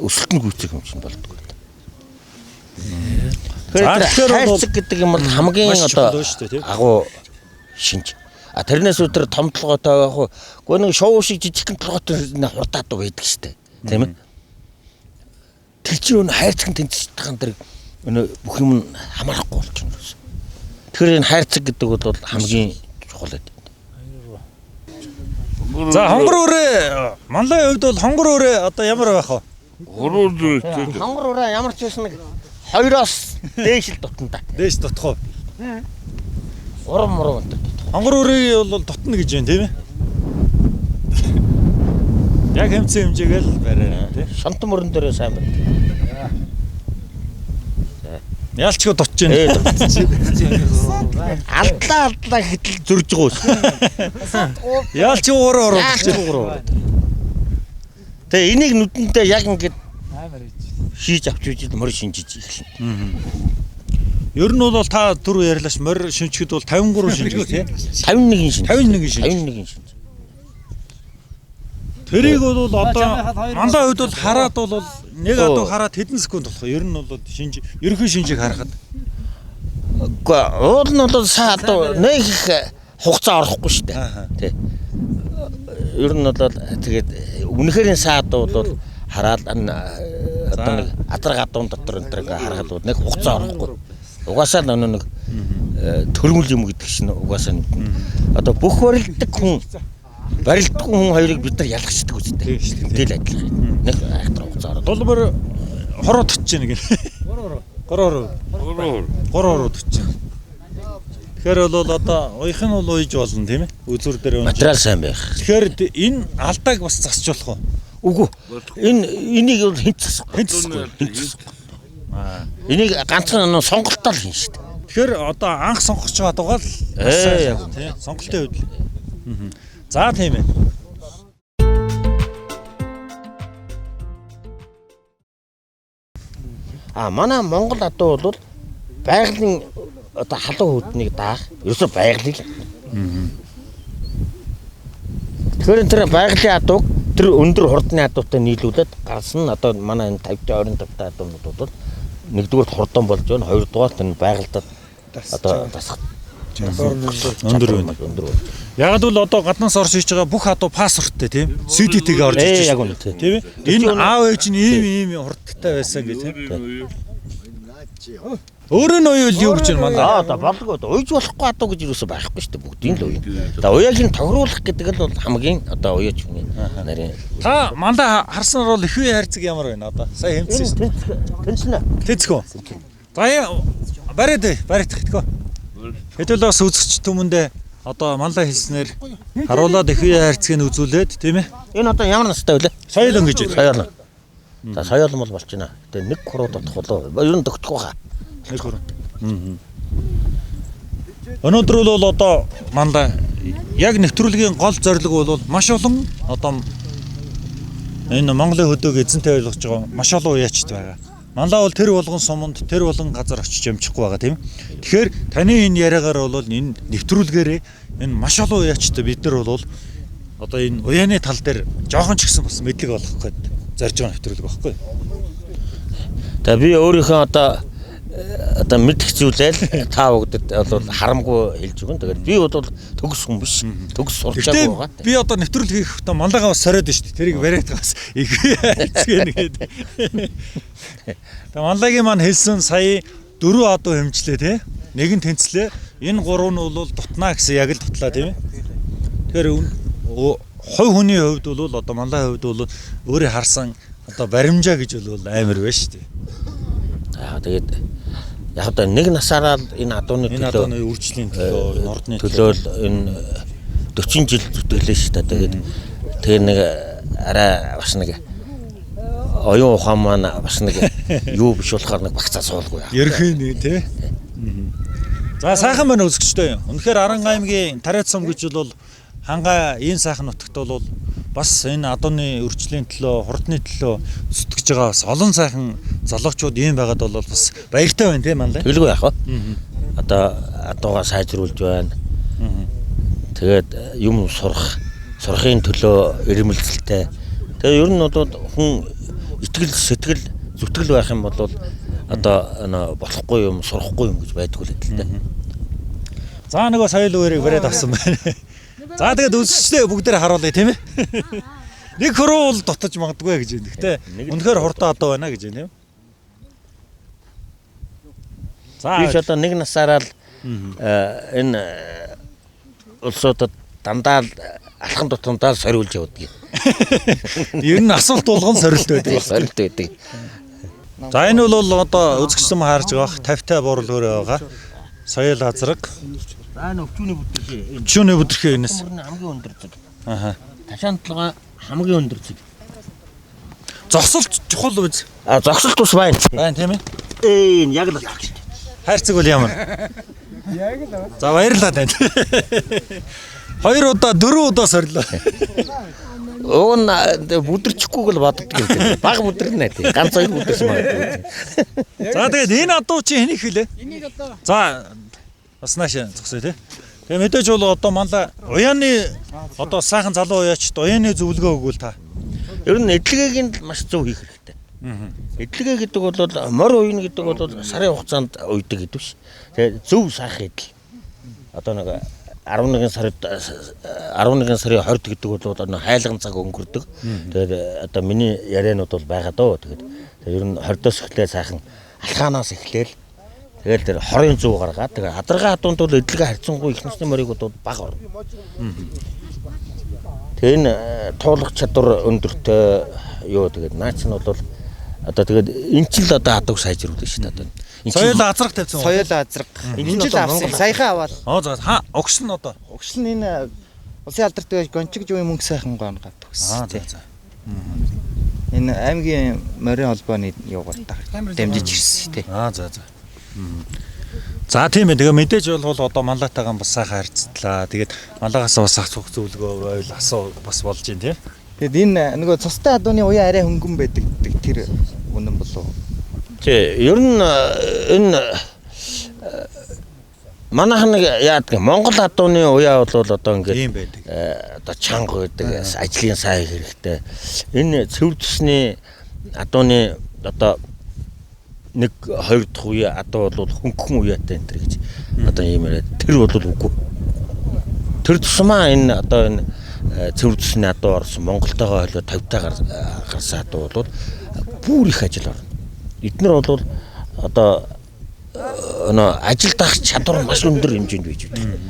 өсөлтөнд гүйцэх хэмжээ нь болдог. Тэгэхээр хайрцаг гэдэг юм бол хамгийн одоо агуу шинж. Тэрнээс өдөр том толгойтой байх уу? Гэхдээ нэг шоу шиг жижигхэн толгойтой хурдаад байдаг шүү дээ. Тийм ээ. Тэр чинь өнөө хайрцаг тэнцэж тахан тэр өнөө бүх юм хамаарахгүй болчихно. Тэгэхээр энэ хайрцаг гэдэг бол хамгийн чухал гэдэг. За хонгор өрөө манлын хувьд бол хонгор өрөө одоо ямар байх вэ? Хонгор өрөө ямар ч байсан нэг 2-оос дээш л дутна да. Дээш дутах уу? Урам муруу гэдэг. Хонгор өрөө бол дутна гэж байна тийм ээ. Яг хэмцэн хэмжээгээл барай тий. Шонтон мөрөн дээрээ сайн байна. Яалчгүй дутж байна. Алдлаа гэтэл зөрж байгаа ус. Яалч уураа оруулж. Тэгээ энийг нүдэндээ яг ингэж хийж авч үжил мөр шинжиж эхэлнэ. Ер нь бол та түр ярьлаач морь шинжихэд бол 53 шинжих тий. 51 шинж. 51 шинж. 51 шинж. Тэрийг бол одоо мандаа хувьд бол хараад бол нэг адуу хараад хэдэн секунд болох. Ер нь бол шинж ерөнхий шинжийг харахад. Гэхдээ уул нь бол саа адуу нэг их хугацаа орохгүй шүү дээ. Тий. Ер нь бол тэгээд үнэхэрийн саа адуу бол хараад одоо нэг адраг адуун дотор энэ харахад бол нэг хугацаа орохгүй. Угаасаа нэг төрмөл юм гэдэг чинь угаасаа одоо бүх барилддаг хүн хоёрыг бид нар ялгчдаг үстэй. Тэгэл адилхан. Нэг айхтар хугацаа ороод. Долбор хороо тутж байна гэх. Гороор тутж байна. Тэгэхээр бол одоо уях нь бол уйж болно тийм ээ. Үзүр дээр материал сайн байх. Тэгэхээр энэ алдааг бас засч болох уу? Үгүй. Энийг бол хинт засахгүй. Энийг ганцхан сонголтоор хийн шүү дээ. Тэгэхээр одоо анх сонгож байгаа дуугаа л тийм сонголтын үед. За тийм ээ. Манай Монгол адуу бол байгалийн одоо халуун хөднийг даах ерөөсөө байгалыг. Тэгэхээр тэр байгалийн адууг тэр өндөр хурдны адуутай нийлүүлээд гарсан нь одоо манай энэ 50-25 та адуунууд бол нэгдүгээр хурдан болж байна, хоёрдугаар энэ байгальдад одоо дасах өндөр байна. Яг л одоо гаднаас орж ирж байгаа бүх адуу пассворттэй тийм CDT-г орж ирж байна. Тийм ээ. Энэ аав ээж нь ийм хурдтай байсан гэх тийм. Өөрөө нь уйл юу гэж байна манай. Одоо болгүй уйж болохгүй адуу гэж юусоо байхгүй шүү дээ бүгдийн л уяа. За уяагийн тохируулах гэдэг нь бол хамгийн одоо уяач хүний нарийн. Та мандаа харснаар бол их үе хайрцаг ямар байна одоо? Сая хэмцсэн шүү дээ. Тэнцэнэ. Тэнцгөө. За бариад тэгтгөө. Хэдүүл бас үзэгч түмэндээ одоо манлаа хэлснээр харуулад их үе хайрцгийг үзүүлээд тийм ээ. Энэ одоо ямар настай вэ? Соёлон гэж байна. Соёлон. За соёлон бол болж байна. Тэгээ нэг хуруу дотох болоо. Ер нь дөгтөх байхаа. Нэг хуруу. Өнөөдөр бол одоо мандаа яг нэвтрүүлгийн гол зорилго бол маш олон одоо энэ Монголын хөдөөг эзэнтэй ойлгож байгаа маш олон уяачд байгаа. Манлаа бол тэр болгон суманд тэр болгон газар очиж амжихгүй байгаа тийм. Тэгэхээр таны энэ яриагаар бол энэ нэвтрүүлгээрээ энэ маш олон уяачтай бид нар бол одоо энэ уяаны тал дээр жоохон ч гэсэн бас мэдлэг олох гээд зорж байгаа нэвтрүүлэг байхгүй. Тэгээ би өөрийнхөө одоо мэдх зүйлээл та бүгдэд бол харамгүй хэлж өгөн. Тэгээд би бол төгс хүн биш. Төгс сурчаагүй байгаа. Би одоо нэвтрүүлэг хийх хөтө манлайгаа бас сориод шүү дээ. Тэрийг бариад бас их хайцгээд. Тэгээ манлайгийн маань хэлсэн сая 4 адуу хэмжлээ тий. Нэг нь тэнцлээ. Энэ 3 нь бол дутнаа гэсэн яг л дутлаа тийм ээ. Тэгэхээр хувь хүний хувьд бол одоо манлай хувьд бол өөрөө харсан одоо баримжаа гэж бол амар байна шүү дээ. Тэгээд яг одоо нэг насаараа энэ адууны үржлийн төлөө нордны төлөөл энэ 40 жил зүтгэлээ шүү дээ. Тэгээд нэг арай бас нэг оюун ухаан маань бас нэг юу биш болохоор нэг багцаа суулгүй яа. Ерхий нэг тий. За сайхан байна үзэгчтэй. Үнэхээр Аран аймгийн Тариат сум гэж бол хангаа энэ сайхан нутагт бол бас энэ адууны үржлийн төлөө, хурдны төлөө зүтгэж байгаа бас олон сайхан залуучууд ийм байгаад бол бас баяртай байна тийм манлаа. Тэгэлгүй яах вэ? Одоо адуугаа сайжруулж байна. Тэгээд юм сурахын төлөө ирмэлцэлтэй. Тэгээ ер нь бол хүн итгэл сэтгэл зүтгэл байх юм бол одоо болохгүй юм, сурахгүй юм гэж байдгүй л дээ. За нөгөө соёл үерийг бариад авсан байна. За тэгээд үзэгчдээ бүгдээр харуулъя тийм ээ. Нэг хуруу бол дутаж магадгүй гэж байна. Гэтэ үнэхээр хурдан адуу байна гэж байна юм. За би ч одоо нэг насаараа л энэ улсуудад дандаа алхан тутамдаа сориулж явдаг юм. Ер нь асуулт болгон сорилт байдаг. Сорилт байдаг. За энэ бол одоо үзэгчсэн харж байгаа 50-тай буурлуурэ байгаа. Соёл азраг. За энэ өвчүүний бүдэрхий. Өвчүүний бүдэрхий энэс. Хамгийн өндөр зүг. Аха. Ташаан толгой хамгийн өндөр зүг. Зогсолт чухал үз. Зогсолт ус байна. Байна тийм ээ. Яг л Хайрцаг бол ямар? Яг л. За баярлалаа танд. 2 удаа 4 удаа сорилоо. Уун бүдэрчихгүйг л боддог юм. Баг бүдэрнэ тий. Ганц хоёр бүдэрч магадгүй. За тэгээд энэ адуу чи хэнийг хэлээ? Энийг одоо За бас наашаа зогсоо тий. Тэгээ мэдээж бол одоо манла уяаны одоо сайхан залуу уяачд уяаны зөвлөгөө өгвөл та. Ер нь эдлэгийг нь маш зөв хийх хэрэгтэй. Эдлэгээ гэдэг бол морь уйна гэдэг бол сарын хугацаанд уйдаг гэдэг биш. Тэгээ зөв сайхан эдл. Одоо нэг 11 сарын 20 гэдэг бол одоо хайлган цаг өнгөрдөг. Тэгээд одоо миний яриануд бол байгаа дөө. Тэгээд ер нь 20-оос эхлээ сайхан алхаанаас эхлээл тэгэл тэр хорын зүү гаргаад тэгээд адаргаа хадуунд бол эдлэгээ харьцангуй их насны морийг бол бага орно. Тэгээ энэ туулах чадвар өндөртэй юу тэгээд наач нь бол одоо тэгээд энэ ч л одоо хадууг сайжруулна шүү дээ одоо. Соёл азраг тавьсан. Соёл азраг. Энэ жил авсан. Саяхан аваад. За огш нь одоо. Огш нь энэ улсын алдарт байж гончиг жуй мөнгө сайхан гоон гад төгссөн. За. Энэ аймгийн морин холбооны юугаар дамжиж ирсэн тий. За. За тийм ээ. Тэгээ мэдээж бол одоо манлайтайгаа бас сайхан харьцлаа. Тэгээд манлагаас бас асуух зөвлөгөө байвал асуу бас болж байна тийм. Тэгэд энэ нөгөө цустай адууны уян арай хөнгөн байдаг тэр үнэн болов. Тий, ер нь энэ манайхан нэг яадаг Монгол адууны уяа бол одоо ингээд ийм байдаг. Одоо чанга байдаг, ажлын сайн хэрэгтэй. Энэ цэвэр тусны адууны одоо 1-2 дахь уяа адуу бол хөнгөн уяатай энэ гэж одоо ийм яриад тэр бол үгүй. Тэр тусмаа энэ одоо энэ цэвэр тусны адуу орсон Монголтойгоо хойлоо 50-таа гарсан адуу бол бүр их ажил орно. Эднэр бол одоо ажил даах чадвар маш өндөр хэмжээнд байж байдаг.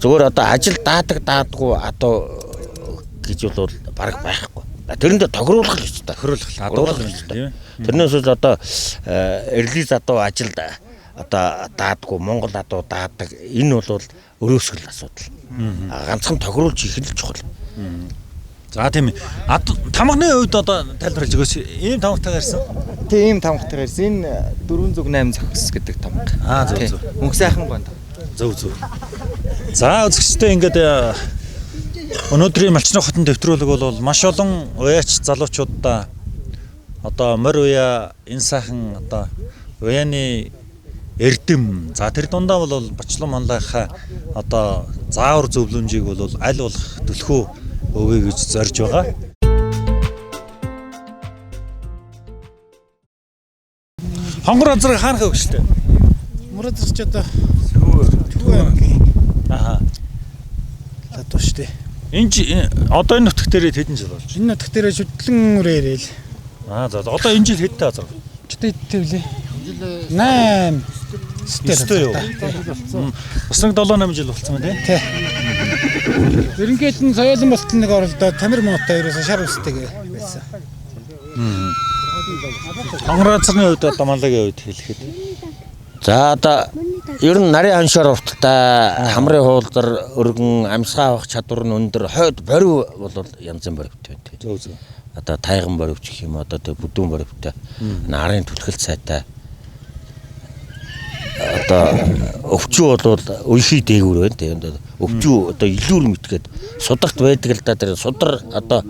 Зүгээр одоо ажил даадаггүй адуу гэж бол бараг байхгүй. Тэрэндээ тохируулах л ёстой. Тохируулах тийм. Тэрнээс бол одоо эрлиз адуу ажилд одоо даадаггүй Монгол адуу даадаг энэ бол өрөөсгөл асуудал. Ганцхан тохируулж их л чухал. За тийм ээ. Тамганы хувьд одоо тайлбарлаж өгөөс. Ийм тамгатайгаар ирсэн. Тийм тамгатайгаар ирсэн. Энэ 408 зохис гэдэг тамга. Зөв. Мөнгө сайхан гонд. Зөв. За үзэгчтэй ингээд өнөөдрийн Малчны хотын дэвтрүүлэг бол маш олон уяач залуучуудаа одоо морь уяа энэ сайхан одоо уяаны эрдэм. За тэр дундаа бол Бачлан манлайхаа одоо заавар зөвлөмжийг бол аль болох төлхөө өгье гэж зорж байгаа. Хонгор азраг хаанхаа өгчтэй. Мөр азраг ч одоо Төвөө аймгийн. Латуу штэ. Одоо энэ нутг дээр хэдэн жил болж? Энэ нутг дээр шүтлэн үрээ ирээл. За одоо энэ жил хэдтэй азраг? Чөтэ хэвлээ. 8 Өстэй юу? Бас нэг 7-8 жил болсон байна тий. Ерөнхийд нь соёлын болтол нэг оролдоод тамир мотоо ерөөсө шар үстэйг байсан. Хонгор азрын хувьд одоо манлагийн хувьд хэлэхэд. За одоо ер нь нарын аншаар урттай хамрын хуулдар өргөн амьсгаа авах чадвар нь өндөр хойд бориу бол янз бүрийн боривт байна. Зөв. Одоо тайган боривч гэх юм одоо тэг бүдүүн боривтай. Нарын түлхэлт сайтай. Одоо өвчүү бол үеийнхий дээгүүр байна тийм. Өвчүү одоо илүүр мэтгээд сударт байдаг л да тэр судар одоо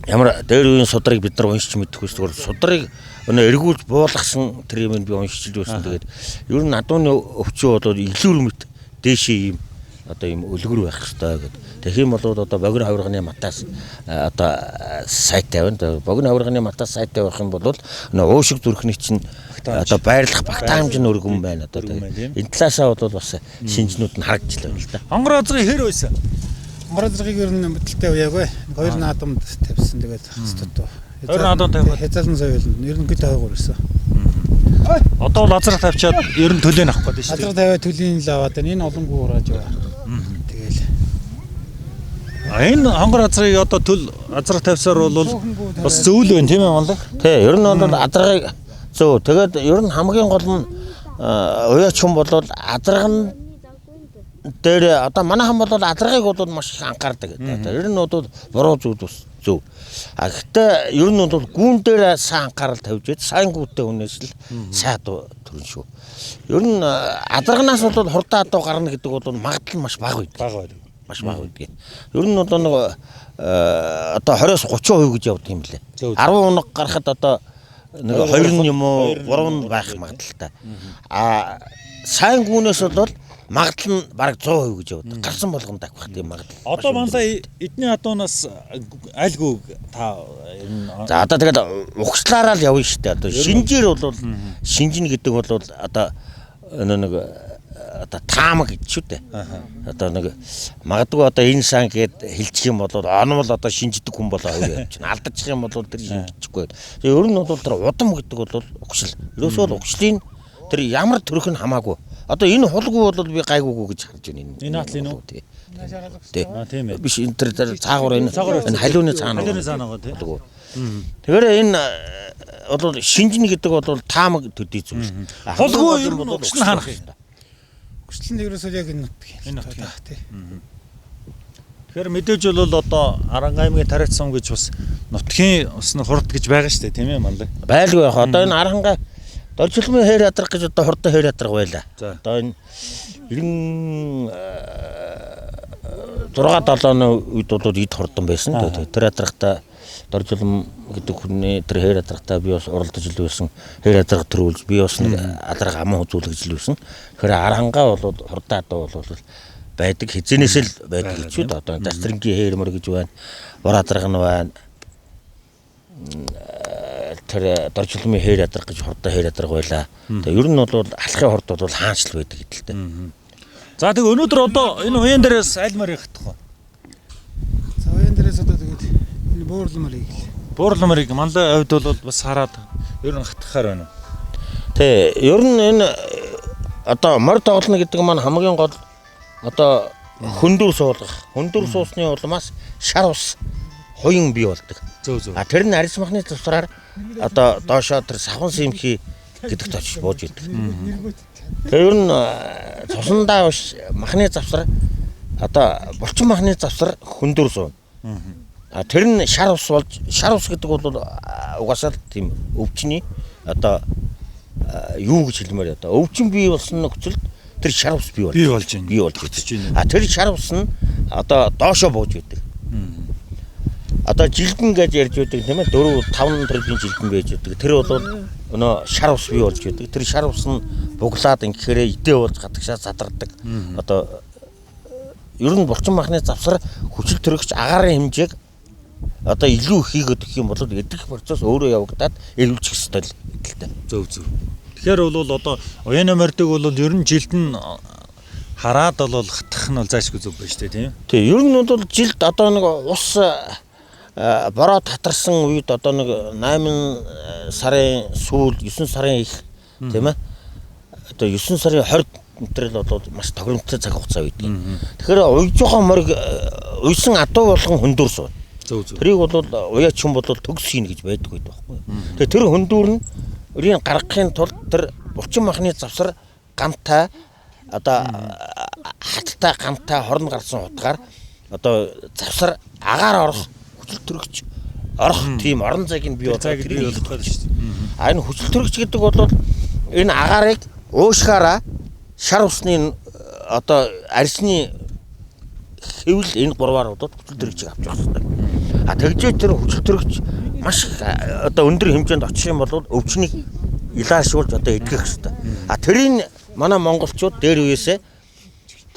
ямар дээр үеийн судрыг бид нар уншиж мэдэх үсгээр судрыг өнөө эргүүлж буулгасан тэр юм би уншиж байсан. Тэгээд ер нь адууны өвчөө бол илүүр мэт дээшээ юм одоо юм өлгөр байх хэрэгтэй гэдэг. Тэгэх юм бол одоо богино хавирганы матаас одоо сайтай байна. Богино хавирганы матаас сайтай байх юм бол өнөө уушиг зүрхний чинь одоо байрлах багтаамж нь өргөн байна. Одоо энэ талаасаа бол бас шинжнүүд нь харагдчихлаа юм л да. Хонгор азрын хэр байсан? Хонгор азрыг ер нь мэдлэлтэй уяагүй. 2 наадамд тавьсан тэгээд студуу. 2 наадамд тавиад хязгаарлан соёлд ерөнхийдөө хойгоор ирсэн. Одоо бол азрах тавьчаад ер нь төлөө авах гэдэг шүү дээ. Азрах тавиад төлийн л аваад энэ олонгүй урааж яваа. Тэгэл Энэ хонгор азрыг одоо төл азрах тавьсаар бол бас зөвл байна тийм ээ малаа. Тий, ер нь бол азрагыг зөв. Тэгээд ер нь хамгийн гол нь уяач хүн бол азрагн дээр одоо манайхан бол азрагыг бол маш их анхаардаг. Ер нь бол буруу зүйл бас зөв. А гэхдээ ер нь бол гүүн дээр сайн анхаарал тавьж байд сайн гүүтэй хүнээс л сайд төрн шүү. Ер нь азрагнаас бол хурдан адуу гарна гэдэг бол магадлал маш бага байдаг. Маш бага байдаг. Ер нь одоо нэг одоо 20-30% гэж явдаг юм лээ. 10 унаг гарахад одоо нэг 2 юм уу 3 байх магадлалтай. А сайн гүүнээс бол магадлал нь бараг 100% гэж явдаг. Гарсан болгонд авах тийм магадлал. Одоо манлаа эдний адуунаас альгүй та за одоо тэгээд угслаараа л явна шүү дээ. Одоо шинжээр бол шинжин гэдэг бол одоо нэг одоо таамаг гэж шүү дээ. Одоо нэг магадгүй одоо энэ сан гэд хэлчих юм бол онвол одоо шинждэг хүн болоо явж байна. Алдчих юм бол тэр шинжихгүй. Тэгээ ер нь бол тэр удам гэдэг бол угшил. Ерөөсөө л угшлын тэр ямар төрөх нь хамаагүй. Одоо энэ хулгүй бол би гайгүйгүй гэж харж байна. Энэ атлын уу? Тий. Тийм ээ. Биш энэ тэр цаагуур энэ халиуны цаана. Халиуны цаана гоо тий. Тэгэхээр энэ бол шинжин гэдэг бол таамаг төдий зүйл. Хулгүй ер нь угшил хаанах юм. Хүсэл нь ерөөсөө яг энэ Энэ нутгийн тий. Тэгэхээр мэдээж бол одоо Арангааймгийн тариац сум гэж бас нутгийн усны хурд гэж байгаа шүү дээ тийм ээ мандаа. Байлгүй яг одоо энэ Арангаа Доржилмын хэр ядрах гэж одоо хурдан хэр ядрах байла. Одоо энэ 96-7-ны үед бол эд хурдан байсан. Тэр ядрахта Доржилм гэдэг хүний тэр хэр ядрахта би бас уралдаж илвэсэн хэр ядрах төрүүлж би бас нэг адрах аман үзүүлэх илвэсэн. Тэгэхээр Арангаа бол хурдан адуу бол байдаг хизэнээс л байдаг гэж үү. Одоо Дастрингийн хээрмөр гэж байна. Бор адрах нь байна. Тэр Доржилмын хэр ядрах гэж хурдан хэр ядрах байла. Тэгээ ер нь бол алхахын хурд бол хаанчл байдаг гэдэлтэй. За тэг өнөөдөр одоо энэ уян дээрээс аль мөр явах вэ? За уян дээрээс одоо тэгээд энэ буурлмарыг л. Буурлмарыг манлай хувьд бол бас хараад ер нь хатгахаар байна. Тэ ер нь энэ одоо морь тоглоно гэдэг маань хамгийн гол одоо хөндөр суулгах. Хөндөр суусны улмаас шар ус хуян бий болдог. Зөв. А тэр нь арьс махны завсраар одоо доошоо тэр савхан симхи гэдэгт очиж бууж идэг. Тэр нь цусандаа биш махны завсар одоо булчин махны завсар хөндөр суун. А тэр нь шар ус болж шар ус гэдэг бол угаасаа тийм өвчний одоо юу гэж хэлмээр одоо өвчин бий болсон нөхцөлд тэр шар ус бий болж байна. А тэр шар ус нь одоо доошоо бууж идэг. Одоо жилдэн гэж ярьж байдаг тийм ээ 4-5 төрлийн жилдэн байж байдаг. Тэр бол өнөө шар ус бий болж байдаг. Тэр шар ус нь буглаад ингэхээр идэ болж гадагшаа задардаг. Одоо ер нь булчин махны завсар хүчил төрөгч агаарын хэмжээг одоо илүү хийгээд гэх юм бол эдгэх процесс өөрөө явагдаад эрүүлчих ёстой л гэдэлтэй. Зөв. Тэгэхээр бол одоо уян морьдаг бол ер нь жилдэн хараад бол хатах нь бол зайшгүй зөв байна шүү дээ тийм. Тий, ер нь бол жилд одоо нэг ус бороо татарсан үед одоо нэг 8 сарын сүүл 9 сарын их тийм ээ. Одоо 9 сарын 20 өнтрөл бол маш тохиромжтой цаг хугацаа байдаг. Тэгэхээр уйж байгаа морь уйсан адуу болгон хөндөр сууна. Зөв. Тэрийг бол уяач хүн бол төгс хийнэ гэж байдаг байхгүй. Тэгээ тэр хөндөр нь өрийн гаргахын тулд тэр булчин махны завсар гамтай одоо хаттай гамтай хорн гарсан утгаар одоо завсар агаар орох хүчил төрөгч орох тийм орон зайг нь бий болдог тийм шүү дээ. А энэ хүчил төрөгч гэдэг бол энэ агаарыг уушгаараа шар усны одоо арьсны хэвэл энэ гурваар бол хүчил төрөгчийг авч явах хэрэгтэй. А тэгжээ тэр хүчил төрөгч маш одоо өндөр хэмжээнд очих юм бол өвчнийг илаашуулж одоо эдгэх хэрэгтэй. А тэрийг манай монголчууд дээр үесээ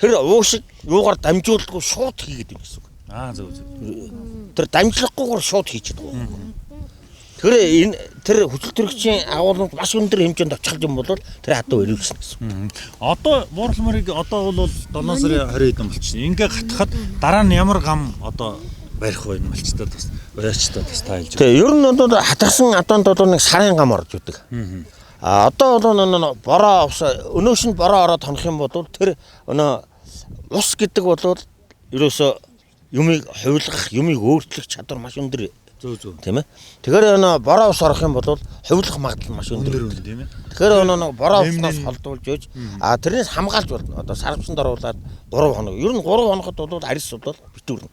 тэр уушиг юугаар дамжуулдаггүй шууд хийгээд юм гэсэн үг. Зөв. Тэр дамжлахгүйгээр шууд хийж байгаа. Тэр хүчил төрөгчийн агуулмад маш өндөр хэмжээнд очих юм бол тэр хатуу өрөвсөн гэсэн. Одоо буурлмарыг одоо бол 7 сарын 20-нд болчихсон. Ингээ хатахад дараа нь ямар гам одоо барих вэ малчтад бас уяачтад бас тайлж. Тэгээ ер нь бол хатгсан адуунд бол нэг сарын гам орж идэг. А одоо бол бороо өнөөш нь бороо ороод хонох юм бол тэр өнөө ус гэдэг бол ерөөсө юмыг хувилгах, юмыг өөрчлөх чадвар маш өндөр. Зөв. Тийм ээ. Тэгэхээр нөө бороо ус орох юм бол хувилах магадлал маш өндөр тийм ээ. Тэгэхээр нөө бороо усноос холдуулж өгч тэрнээс хамгаалж болно. Одоо сарвчанд оруулаад 3 хоног. Ер нь 3 хоногт бол арьс бол битүүрнэ.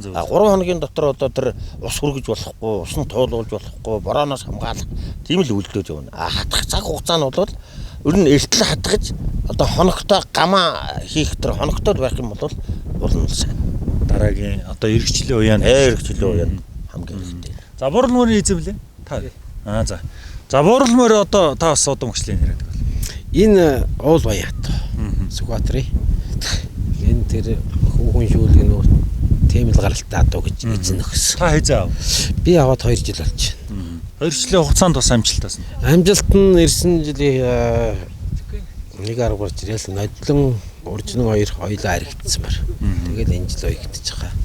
Зөв. 3 хоногийн дотор одоо тэр ус хүргэж болохгүй, ус нь туулуулж болохгүй, борооноос хамгаалах тийм л үйлдэлж явна. Хатах цаг хугацаа нь бол ер нь эртэл хатгаж одоо хоногтой гамаа хийх тэр хоногтой байх юм бол болно л сайн. Дараагийн одоо эргэжлийн уяа. Эргэжлийн уяа хамгийн хэрэгтэй. За буурал мөрийн эзэмлээ. Та. За. За буурал мөр одоо та бас одоо мөчлийн яриад байна. Энэ уул баяат. Сүхбаатарын. Энэ тэр хүүхэн шүүлэг нөө тийм л гаралтай адуу гэж эзэн өгсөн. Та хэзээ аав? Би аваад 2 жил болж байна. 2 жилийн хугацаанд бас амжилтаас нь. Амжилт нь ирсэн жилийн нэг арга барж ирэл нодлон уржин 2 хоёлаа харигдсан бар. Тэгэл энэ жил уягдчих байгаа.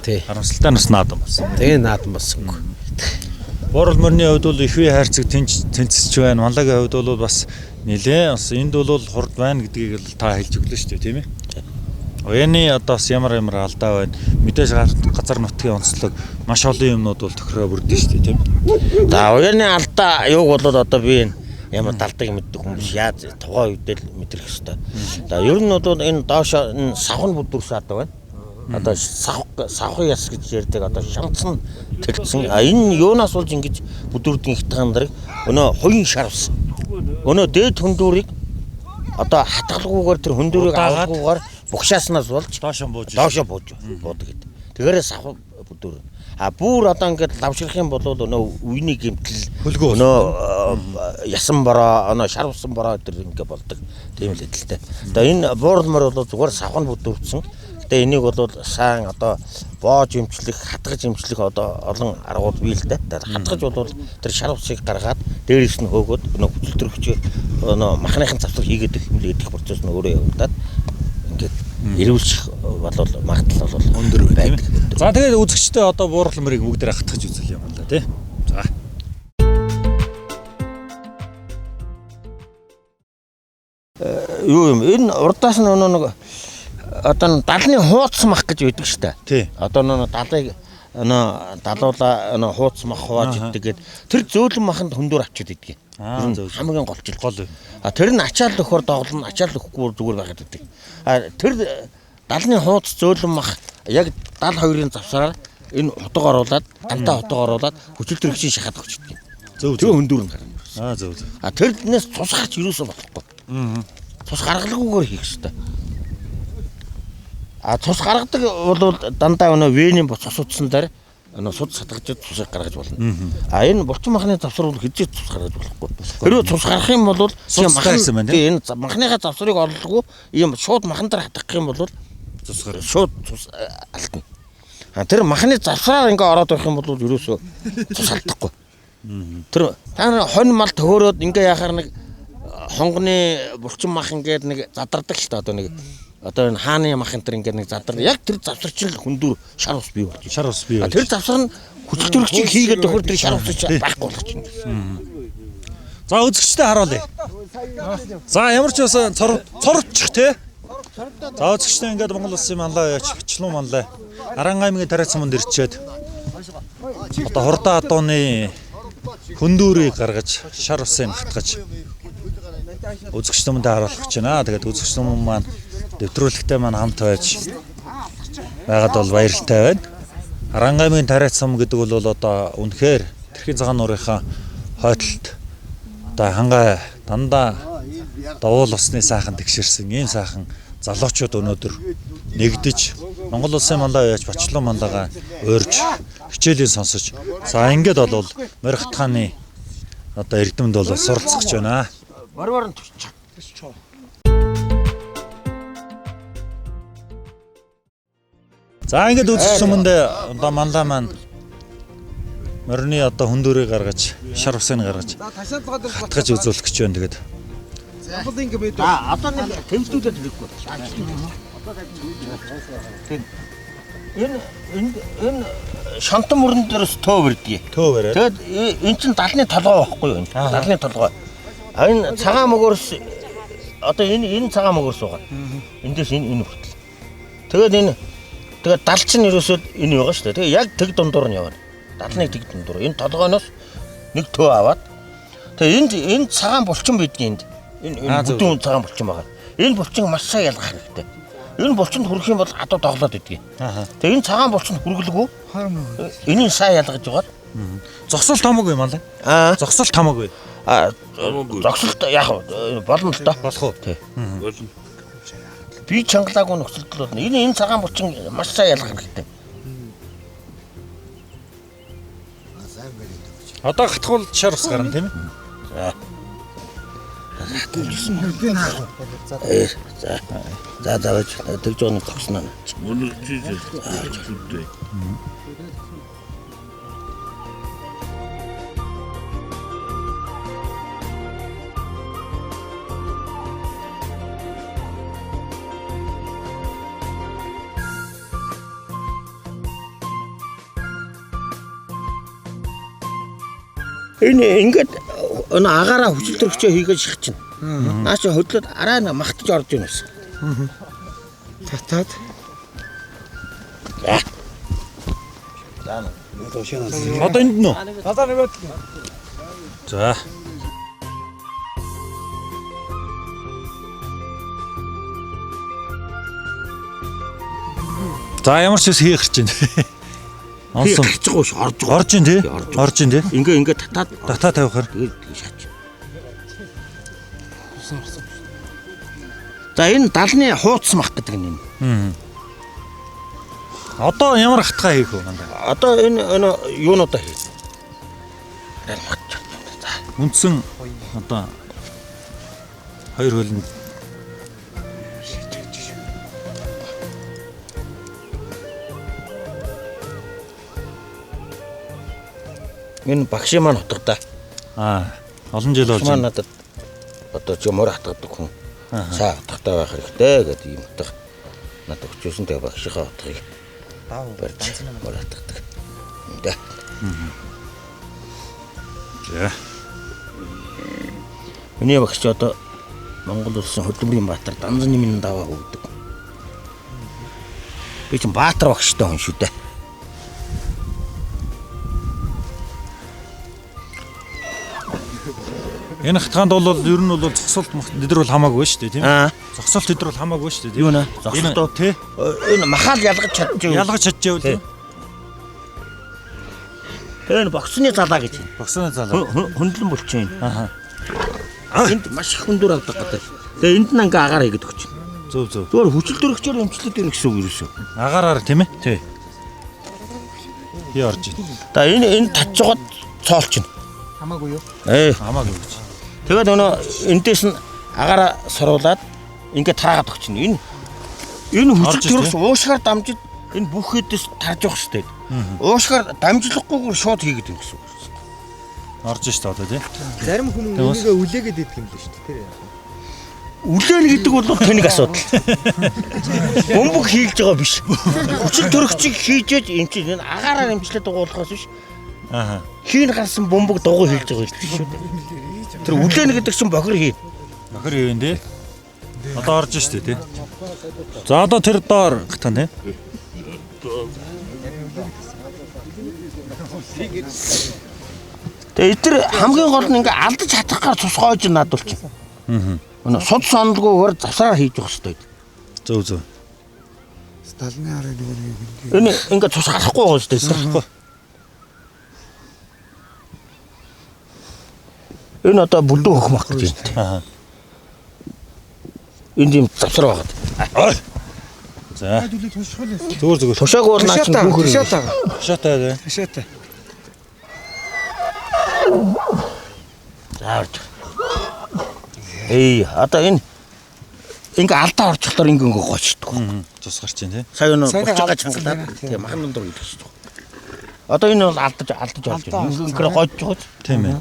Тий. Харамсалтай нас наадам болсон. Тэгээ наадам болсонгүй. Буурал мөрний хувьд бол их үе хайрцаг тэнцэж байна. Манлагийн хувьд бол бас нэлээ бас энд бол хурд байна гэдгийг л та хэлж өглөө шүү дээ, тийм ээ. Уяаны одоо бас ямар алдаа байна. Мэдээж газар нутгийн онцлог маш олон юмнууд бол тохироо бүрдэн шүү дээ, тийм ээ. За уяаны алдаа юуг бол одоо би ямар далдаг мэддэг хүмүүс яаж тухайн үед л мэдрэх ёстой. За ер нь бол энэ доош энэ савхан бүдүүрс одоо байна. Одоо савхан яс гэж ярьдаг одоо шамцсан тэлцэн. Энэ юунаас болж ингэж бүдүүрдийн их таандрыг өнөө хоёрын шарвс. Өнөө дээд хөндүүрийг одоо хатгалгүйгээр тэр хөндүүрийг авахгүйгээр бухшааснаас болж доошоо бууж буудаг гэдэг. Тэгэхээр савхан бүдүүр. Бүр одоо ингээд лавшрах юм бол өнөө үений гэмтэл өнөө ясан бороо өнөө шарвсан бороо гэдэг ингээд болдог. Тийм л эдэлтэй. Одоо энэ бууралмар бол зүгээр савхан бүдүүрцэн. Гэтэ энийг бол сайн одоо боож эмчлэх, хатгаж эмчлэх одоо олон аргууд бий л дээ. Хатгаж бол тэр шарвсыг гаргаад дээрээс нь хөөгөөд өнөө хүчилтөрөгч өнөө махныхын завсар хийгээд их юм л идэх процесс нь өөрөө явагдаад ингээд ирүүлчих бол магадлал бол өндөр байдаг. За тэгээд үзэгчтэй одоо буурал мөрийг бүгдээр хатгаж үзэл юм байна тий. За. Юу юм энэ урдаас нь нэг одоо далны хууц мах гэж байдаг штэ. Тий. Одоо нэг далыг далуула хууц мах хувааж иддэг гэд тэр зөөлөн маханд хөндөр авчиад иддэг. Хамгийн голчил гол. Тэр нь ачаал өхөр доглоно, ачаал өхгүй зүгээр байгаад байдаг. Тэр далны хууц зөөлөн мах яг дал хоёрын завсараар энэ хотог оруулаад, антаа хотог оруулаад хүчилтөрөгчийн шахаад өгчдөг. Тэр хөндөр нь гарна. Зөв. Тэрнээс цус гарч юусоо болохгүй. Цус гаргалгүйгээр хийх хэрэгтэй. Цус гаргадаг бол дандаа өнөө вений цус утсан дээр өнөө суд сатгаж цусыг гаргаж болно. Энэ булчин махны завсар бол хэзээ цус гаргаж болохгүй. Хэрвээ цус гарах юм бол энэ махныхаа завсарыг ололгүй ийм шууд махан дээр хатгах юм бол цус гарах шууд цус алдна. Тэр махны завсараар ингээ ороод байх юм бол ерөөсөө цус алдахгүй. Тэр та хонь мал төхөөрөөд ингээ яхаар нэг хонгоны булчин мах ингээд нэг задардаг л та одоо нэг одоо энэ хааны мах энэ төр ингээд нэг задар яг тэр завсарчил хөндөр шар ус бий болж. Тэр завсар нь хүчилтөрөгчийг хийгээд өгөхөр тэр шар ус байхгүй болгочихно. За үзэгчтэй харуулъя. За ямар ч бас цорвчих те. За үзэгчтэй ингээд Монгол Улсын манлаа яач хчлуу манлаа. Аран аймгийн тариац манд ирчээд одоо хурдан адууны хөндүүрийг гаргаж шар усыг хатгаж үзэгчтэй мандаа харуулах гэж байна. Тэгээд үзэгчтэй маань дэвтрүүлэгтэй маань хамт байж байгаад бол баяртай байна. Аран аймгийн тариац сум гэдэг бол одоо үнэхээр тэрхийн цагаан нуурынхаа хойдолд одоо хангай дандаа довол усны сайхан тэгшэрсэн ийм сайхан залуучууд өнөөдөр нэгдэж Монгол Улсын манлаа яаж Бачлуу манлаагаа уурж хичээлийг сонсож за ингээд бол морь хатгааны одоо эрдэмэд бол суралцах гэж байна. Баруун төсч. За ингээд үзэх юмдаа одоо манлаа маань морины одоо хөндөрийг гаргаж шар усыг гаргаж хатгаж үзүүлэх гэж байна тэгээд. Одоо нэг тэмцүүлээд хэрэггүй. Энэ шантан мөрөн дээрс төө бэрдгий. Тэгээд эн чин далны толгой байхгүй юу? Далны толгой. Энэ цагаан мөгөөс одоо энэ цагаан мөгөөс байгаа. Эндээс энэ хүртэл. Тэгээд энэ Тэгээд дал чинь ерөөсөө энэ байгаа шүү дээ. Тэгээ яг тэг дундуур нь явна. Далныг тэг дундуур. Энэ толгойноос нэг төө аваад тэгээ энд цагаан булчин байдгийн энд. Энэ бүдүүн цагаан булчин байгаа. Энэ булчин маш сайн ялгах хэрэгтэй. Энэ булчинд хүрэх юм бол адуу доглоод идэгий. Тэгээ энэ цагаан булчинд хүргэлгүй. Энийг сайн ялгаж байгаа. Зогсолт хамаагүй юм аа. Зогсолт хамаагүй. Зогсолт яг болно л доо. Болох уу? Тий. Болно. Би чангалаагүй нөхцөлд бол энэ цагаан булчин маш сайн ялгах хэрэгтэй. Одоо хатхуул шар ус гарна тийм ээ. За заавч тэгж байгаа нэг тогсноо. Энэ ингээд агаараа хүчилтөрөгчөө хийгээд шахчихна. Наач хөдлөд араа махтаж орж ийн ус. Татаад. Одоо энд нөө. Одоо нэгэд. За. За ямар ч ус хийх гэж байна. Онсон гарчихгүй ш орж ин тий. Орж ин тий. Ингээ татаа тавихаар тэгээд шаач. За энэ далны хууц мах гэдэг нь энэ. Одоо ямар хатгаа хийх вэ мандаа? Одоо энэ юунуудаа хий. Үндсэн одоо хоёр хөлөнд энэ багшийн маань утгатай. Олон жил болж байна. Надад одоо ч мөр хатгадаг хүн. Цаа утгатай байх хэрэгтэй гэдэг юм утга. Надад өчөөсөн тэгээ багшийнхаа утгыг барьж мөр хатгадаг. Үнэ. За. Миний багш одоо Монгол улсын хөдөлмөрийн баатар Данзан нэмийн даваа өгдөг. Би ч баатар багштай хүн шүү дээ. Энэ хатгаанд бол ер нь бол зогсолт өдөр бол хамаагүй шүү дээ тийм ээ. Зогсолт өдөр бол хамаагүй шүү дээ. Юу нэ? Зогсолт тий. Энэ махаал ялгаж чадчих. Ялгаж чадчих үү? Энэ боксны залаа гэж байна. Боксны залаа. Хөндлөн булчин. Энд маш их хүндүр авдаг гэдэг. Тэгээ энд нь ингээ агаар хийгээд өгч байна. Зөв. Зүгээр хүчилтөрөгчөөр эмчлээд ирэх гэсэн үг юусэн. Агаараар тийм ээ? Тий. Би орж ийн. За энэ татчиход цоолчихно. Хамаагүй юу? Хамаагүй гэж. Тэгээд эндээс нь агаараа соруулаад ингээ тараагаад өгч байна. Энэ хүчилтөрөгч уушгаар дамжиж энэ бүх хэдээс тарж явах штеп. Уушгаар дамжлахгүйгээр шууд хийгээд юм гэсэн үг. Орж штэ одоо тий. Зарим хүн үнийгээ үлээгээд идэх юм л шүү дээ. Тэр яах вэ? Үлээн гэдэг бол тэнэг асуудал. Бөмбөг хийлж байгаа биш. Хүчил төрөгчийг хийжээж энэ чинь агаараар эмчлээд дуугуулахаас биш. Хийн гарсан бөмбөг дугуй хийлж байгаа шүү дээ. Тэр үлээн гэдэг чинь бохир хий. Бохир хийвэн тий. Одоо орж штэ тий. За одоо тэр доор гатан тий. Тэгээ эдгээр хамгийн гол нь ингээ алдаж чадахгаар цусгойж наадуулчих. Суд сондгүйгээр завсраар хийж явах хэрэгтэй. Зөв. Сталины арай нэг энэ ингээ цус гарахгүй байгаа шүү дээ. Гарахгүй. Энэ одоо бүлдүү хөх мах гэж байна. Энд юм завсар байгаа. За. Зүгээр. Тушааг бол наач бүх Тушаатай. Заавч. Одоо энэ ингээ алдаа орчихлоор ингээ гоочдөг. Цус гарч ийн тий. Сая нөө гочгаа чангалаад тийм махан дундуур идэж шүү. Одоо энэ бол алдаж болж байна. Ингээ гоож байгаа. Тийм ээ.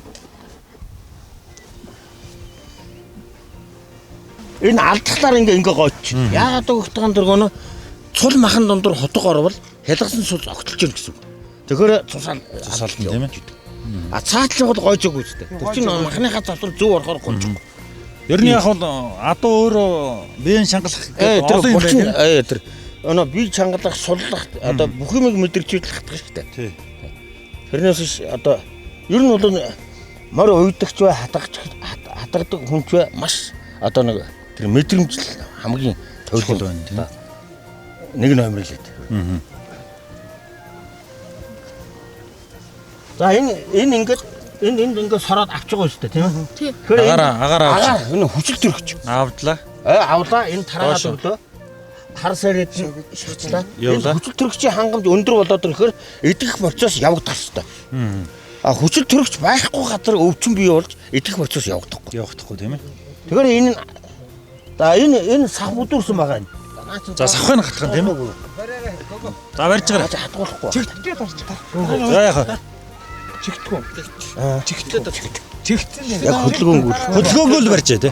Энэ алдахлаар ингээ гоочч. Яагаад өгтгөн дөргөнө цул махан дундуур хотго орвол хялгасан цус огтлж ийн гэсэн. Тэгэхээр цусаал тийм ээ. Цаатлын бол гоожоогүй үстэй. Тэр чинь махныхаа завсар зөв орохоор гончихгүй. Ер нь яг бол адуу өөрөө биеийн шангалах гэдэг олон юм байна. Тэр өнөө бие чангалах, суллах одоо бүх юмыг мэдэрч хэлдэг шүү дээ. Тий. Тэрнээс биш одоо ер нь бол морь уйдагч бай хатгадаг хүн ч бай маш одоо нэг тэр мэдрэмжл хамгийн төвлөл байна тийм. Нэг номер л ээ. За энэ ингээд сороод авч байгаа шүү дээ тийм ээ. Тэгэхээр агаараа энэ хүчил төрөгч. Авдлаа. Авлаа энэ тараагаад өглөө. Хар сарид шигчлээ. Хүчил төрөгчийн хангамж өндөр болоод ирэхээр идэх процесс явагдах хэрэгтэй. А хүчил төрөгч байхгүй газар өвчин бий болж идэх процесс явагдахгүй тийм ээ. Тэгэхээр энэ сав бүдүүрсэн байгаа юм. За савхын хатгах тийм ээ. За барьж байгаа. Хатгуулахгүй. Чигтгээд орч та. За яхаа. Чигтгүү. Чигтсэн юм. Яг хөдөлгөөнгөө л барьж тий.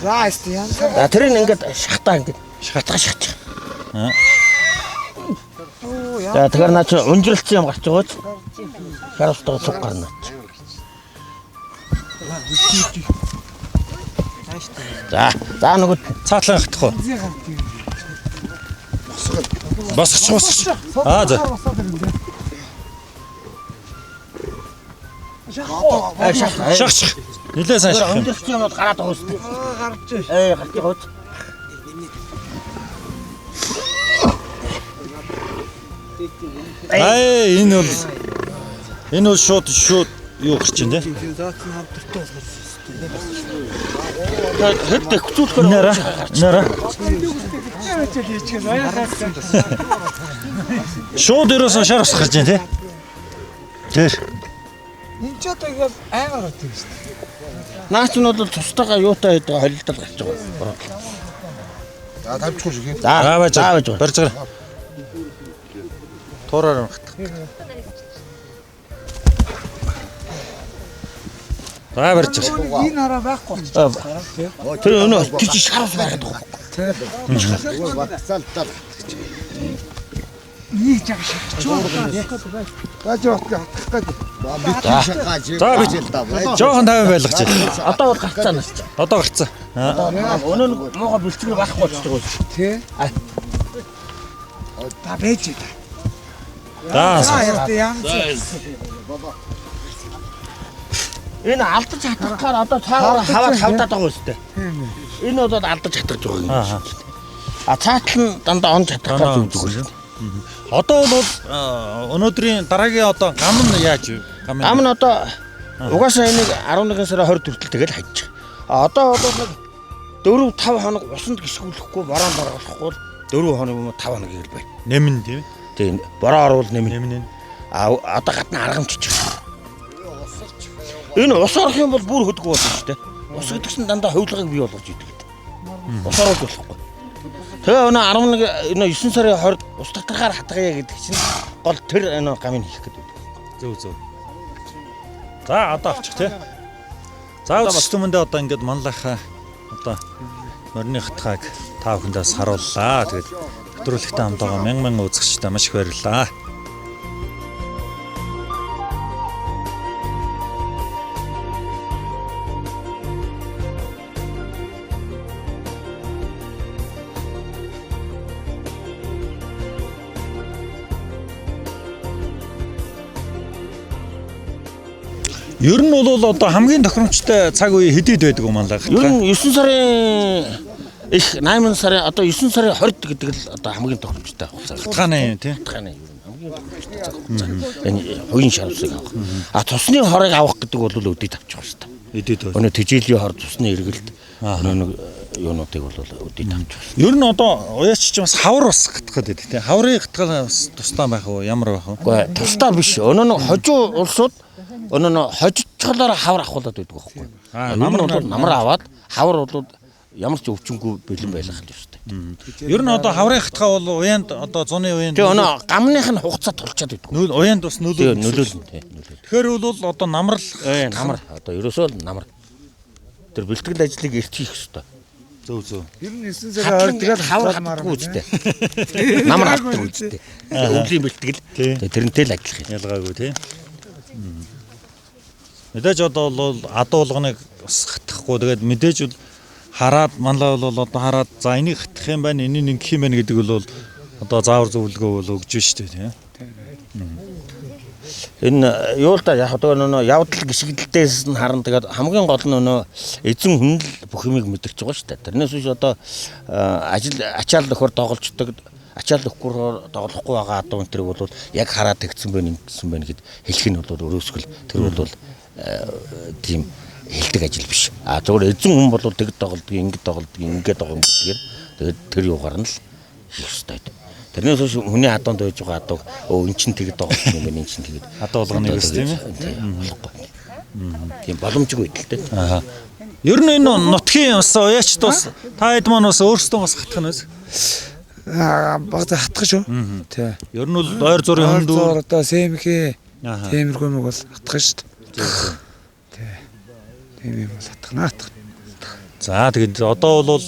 За яан. За тэр нь ингээд шахтаа ингээд шахчих. За тэгэхээр наа чи унжралцсан юм гарч байгааз шаруултаа цуг гарна. За нөгөө Цаатлан хатах уу? Босгоч. За. Шах. Нилээ сайн шах. унжралцсан юмуд гараад байгаа үстэй. Гарч. Гарч яваад. Энэ бол шууд юу гарч ин тий. Хэд хүчүүлэхээр нара. Шууд өрөөс шар усах гэж тий. Тэр. Энд ч одоо ингээд аймаар утдаг шүү дээ. Наач нь бол тустайгаа юутай байдаг холилдол гарч байгаа. За тавьчихгүй шиг. За байж барьж байгаа. Туураар хатах. За барьж байгаа. Энэ хараа байхгүй болчих. Тэр өнөө тийч шарус байгаад байгаа. Нэг жаг шигч. Бааж явах гэж. За би жоохон тавин байлгач. Одоо бол гарцаана шүү дээ. Одоо гарцсан. Өнөө нэг муухай бэлтгэл байхгүй болчихдог үү? Тий. Та бэж та. За. Яан. Энэ алдаж хатгахаар одоо цаагаар хаваад хавдаад байгаа үстэй. Энэ бол алдаж хатгаж байгаа юм. Цаатал нь дандаа онж хатгахаар зүгэл. Одоо бол өнөөдрийн дараагийн одоо гам нь яаж вэ? Гам нь одоо угаасаа энийг 11 сарын 20 хүртэл тэгэл хайчих. Одоо бол нэг 4-5 хоног усанд гисгүүлэхгүй бороо баргалахгүй 4 хоног юм уу 5 хоног ирэл байна. Нэмэн тийм. Тийм бороо оруул нэмэн. Нэмэн. Одоо гадна аргамччих. Энэ ус орох юм бол бүр хөдгөө болно шүү дээ. Ус гэдгсэн дандаа хувилгыг бий болгож идэг. Ус оруулж болохгүй. Тэгээ өнөө 11 9 сарын 20 ус татгараар хатгая гэдэг чинь гол тэр энэ гамыг хийх гэдэг. Зөв. За одоо авчих тий. За үс түмэндээ одоо ингээд манлайхаа одоо морины хатгааг та бүхэндээс харууллаа. Тэгээд нэвтрүүлэгтээ хамт байгаа мянган үзэгчтэй маш их баярлалаа. Ер нь бол одоо хамгийн тохиромжтой цаг үе хэдийд байдаг юм аа. Ер нь 9 сарын их 8 сарын одоо 9 сарын 20 гэдэг л одоо хамгийн тохиромжтой хугацаа. Хатгааны тийм. Хатгааны ер нь хамгийн тохиромжтой цаг. Энэ хувийн шарвсыг авах. Цусны хорыг авах гэдэг бол өдөрт авчих хэрэгтэй. Эдэд байна. Өнөө тэжээлийн хор цусны эргэлт өнөө нэг юунуудыг бол өдөрт авчих хэрэгтэй. Ер нь одоо уяач ч бас хавар бас гатах гэдэг тийм. Хаврыг гатгал бас тустай байх уу? Ямар байх вэ? Үгүй тустай биш. Өнөө нэг хожуу улсууд өнөө нэг хожицголоор хавар авахулаад байдаг байхгүй. Намар бол намар аваад хавар бол ямар ч өвчнгүй бэлэн байлгах л ёстой. Ер нь одоо хаврын хатгаа бол уяанд одоо зуны уяанд Тэгээ өнөө гамных нь хугацаа тулчаад байдаг. Уяанд бас нөлөөлнө. Тэгэхээр бол одоо намар одоо ерөөсөө намар. Тэр бэлтгэл ажлыг эрт хийх ёстой. Зөв. Ер нь 9 сарын 20 тэгэл хавар хатдаггүй үстэй. Намар хатдаг үстэй. Өвлийн бэлтгэл тэрнтэй л ажиллах юм. Ялгаагүй тийм. Мэдээж одоо бол адуу болгоныг бас хатахгүй тэгээд мэдээж бол хараад манлаа бол одоо хараад за энийг хатах юм байна, энийг ингэх юм байна гэдэг бол одоо заавар зөвлөгөө бол өгж шүү дээ тийм. Энэ юу л да яг одоо нөө явдал гიშгэлтээс нь харна тэгээд хамгийн гол нь нөө эзэн хүн л бүх юмыг мэдэрч байгаа шүү дээ. Тэрнээс биш одоо ачаал нөхөр тоглолцдог ачаал нөхөр тоглохгүй байгаа адуу энэ төрөг бол яг хараад тэгсэн байх ингэсэн байх гэд хэлэх нь бол өрөөсгөл тэр бол тийм хэлдэг ажил биш. Зөвхөн эзэн хүн бол тэгд тоглолдог, ингэж тоглолдог, ингээд тоглоом гэдгээр тэгээд тэр юугаар нь л хийх ёстой. Тэрнээс биш хүний адуунд байж байгаа адууг эн чин тэгд тоглох юм байна, эн чин тэгд Адуу болгоныг өс тийм ээ. Тийм боломжгүй идэлтэй. Ер нь энэ нутгийн бас уяачд бас та хэд маань бас өөрсдөө бас хатах нь өс. Багт хатах шүү. Тий. Ер нь бол ойр зургийн хөндөө Одоо сэмхээ тиймэрхүү юм бол хатах шүү дээ. Тий. Тийм юм бол хатахнаа. За тэгээд одоо бол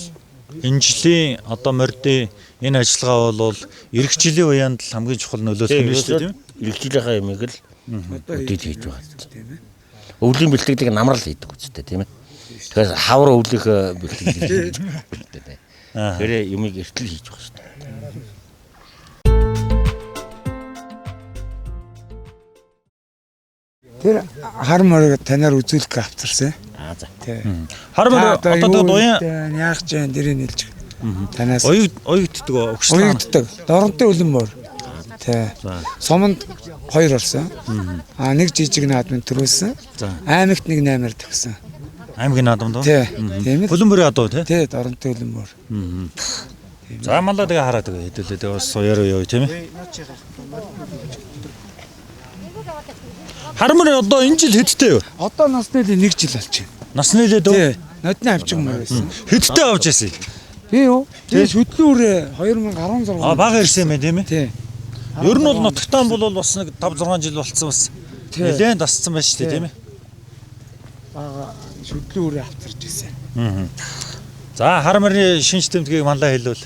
энэ жилийн одоо мордын энэ ажиллагаа бол эх жилийн үеэнд л хамгийн чухал нөлөөлөх нь шүү дээ тийм ээ. Эх жилийнхаа ямиг л өдөөд хийж байгаа тийм ээ. Өвлийн бэлтгэдэг намрал хийдэг үстэй тийм ээ. Тэгэхээр хавар өвлийнхөө бэлтгэдэг тийм. Тэр юмыг эртэл хийж байгаа шүү дээ. Тэр хар морыг танаар үзүүлэх авчирсан. За. Тий. Хар мөр одоо уян яах ч юм дэрийг нэлж. Танаас оюутдаг өгчлээ. уягддаг. Доронтой үлэн мөр. Тий. Сомонд 2 орсон. Нэг жижиг наадмын төрүүлсэн. Аймагт нэг 8-аар төгсөн. Аймгийн наадамд уу? Тий. Тийм ээ. Хөлбөмбөрийн адуу тий. Тий, доронтой үлэн мөр. За мандаа тэгээ хараад тэгээ хэдүүлээ тэгээ бас уяар уу тийм ээ. Хармар одоо энэ жил хэдтэй юу? Одоо насны л 1 жил болж байна. Насны лээд үү? Тий. Нодны авчиг мөр байсан. Хэдтэй авч яасан? Тий юу? Тэгээ шүдлүүрээ 2016. Бага ирсэн юм тийм ээ. Тий. Ер нь бол нутагтаан бол бас нэг 5 6 жил болцсон бас. Нэлээд дасцсан байна шүү дээ тийм ээ. Бага шүдлүүрээ авчирч ирсэн. За хармарын шинж тэмдгийг манлаа хэлвэл.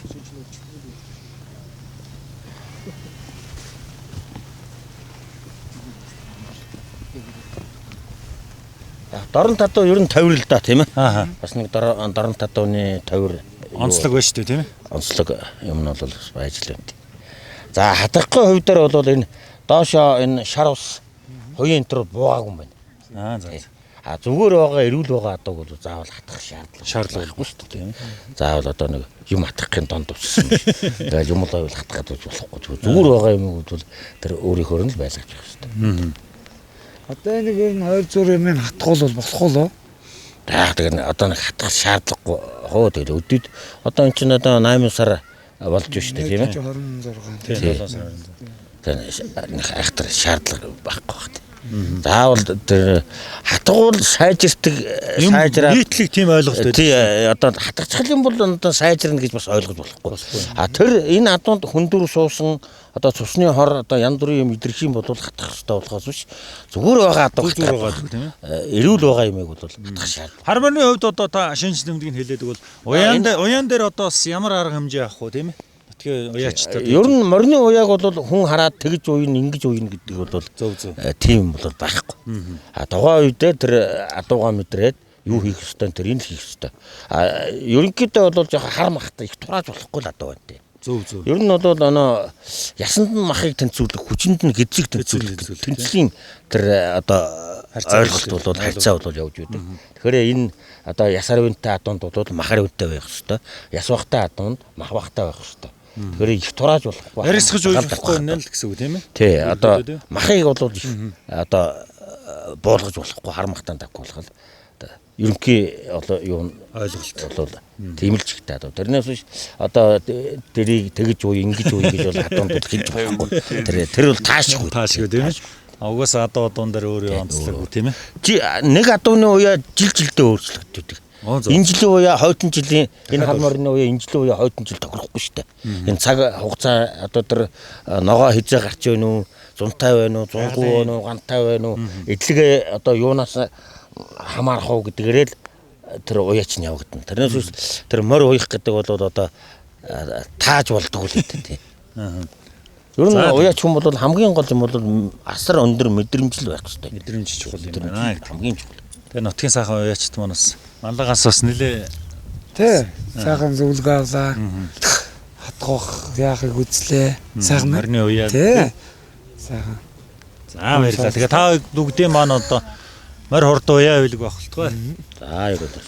Дорн татуу ер нь тойр л да тийм ээ. Бас нэг дорн татууны тойр онцлог байна шүү дээ тийм ээ. Онцлог юм нь бол байж л байна. За хатахгүй хувьдаар бол энэ доошоо энэ шар ус хоёрын энэ буугаагүй юм байна. За. Зүгээр байгаа эрүүл байгаа адууг бол заавал хатах шаардлагагүй шүү дээ тийм ээ. Заавал одоо нэг юм хатахын донд уссан. Тэгэл юм л байвал хатах гэж болохгүй. Зүгээр байгаа юм бол тэр өөрийнхөө нь л байлгаж явах шүү дээ. Одоо нэг энэ 200 юм хатгуул бол болохгүй лөө. Тэгээд одоо нэг хатах шаардлагагүй. Хоо тэгээд өдөд одоо эн чинь одоо 8 сар болж байна шүү дээ тийм ээ. 26. Тэгээд айхтар шаардлага байхгүй байна. Заавал тэр хатгуул сайжирдаг сайжраа нийтлэг тийм ойлголт байдаг. Тий одоо хатгачих юм бол одоо сайжирна гэж бас ойлгож болохгүй. Тэр энэ адуунд хүндүр суусан одоо цусны хор одоо янз бүрийн юм идэрх юм бол хатгах хэрэгтэй болохоос биш. Зүгээр байгаа адуу зүгээр байгаа тийм ээ. Эрүүл байгаа юмыг бол хатгах шаардлага. Харманы хувьд одоо та шинж тэмдгийг хэлээдэг бол уяан дээр одоо ямар арга хэмжээ авах вэ тийм ээ? Тэгээ уяачтай. Ер нь морины уяаг бол хүн хараад тэгж уйн ингэж уйн гэдэг бол тийм бол байхгүй. Тухайн үедээ тэр адуугаа мэдрээд юу хийх ёстой тэр энэ хийх ёстой. Ерөнхийдөө бол жоохон хар махтай их турааж болохгүй л адуу байна. Зөв. Ер нь бол оноо ясанд нь махыг тэнцвүүлэх, хүчинд нь гэзийг тэнцвүүлэх. Тэнцлийн тэр одоо ойлголт бол харьцаа бол явж байдаг. Тэгэхээр энэ одоо ясаар үнэтэй адуунд бол махар үнэтэй байх ёстой. Яс бахтай адуунд мах бахтай байх ёстой. Тэгэхээр их турааж болохгүй. Ярисгаж болохгүй нэ л гэсэн үг тийм ээ. Тий, одоо махыг бол одоо буулгаж болохгүй, хар махтаа давхгүй болох л ерөнхий одоо юу ойлголт бол тийм л чигтэй одоо. Тэрнээс биш одоо дэрийг тэгж уу ингэж уу гэж бол хатуунд бол хийж болохгүй. Тэр бол таашгүй тийм ээ. Угаасаа адуу дуун дээр өөрөө онцлог тийм ээ. Нэг адууны уяа жилдээ өөрчлөгддөг. Энэ жилийн уяа хойдон жилийн энэ халморны уяа энэ жилийн уяа хойдон жил тохирохгүй шүү дээ. Энэ цаг хугацаа одоо тэр ногоо хизээ гарч байна уу, зунтай байна уу, зунгуу байна уу, гантай байна уу, эдлэгээ одоо юунаас хамаарах уу гэдгээрээ л тэр уяач нь явагдана. Тэрнээс тэр морь уях гэдэг бол одоо тааж болдгоо л гэдэг тийм. Ер нь За, уяач хүн бол хамгийн гол юм бол асар өндөр мэдрэмжил байх хэрэгтэй. Мэдрэмж чухал юм байна гэдэг. Хамгийн чухал. Тэгээ нутгийн сайхан уяачт манаас манлагаас бас нэлээ Тэ. Сайхан зөвлөгөө авлаа. Хатгах яахыг үзлээ. Сайхан мөр. морины уяа. Тэ. Сайхан. За баярлалаа. Тэгээ та бүгдийн маань одоо морь хурд уяа авилг байх болтгой. За яг бол.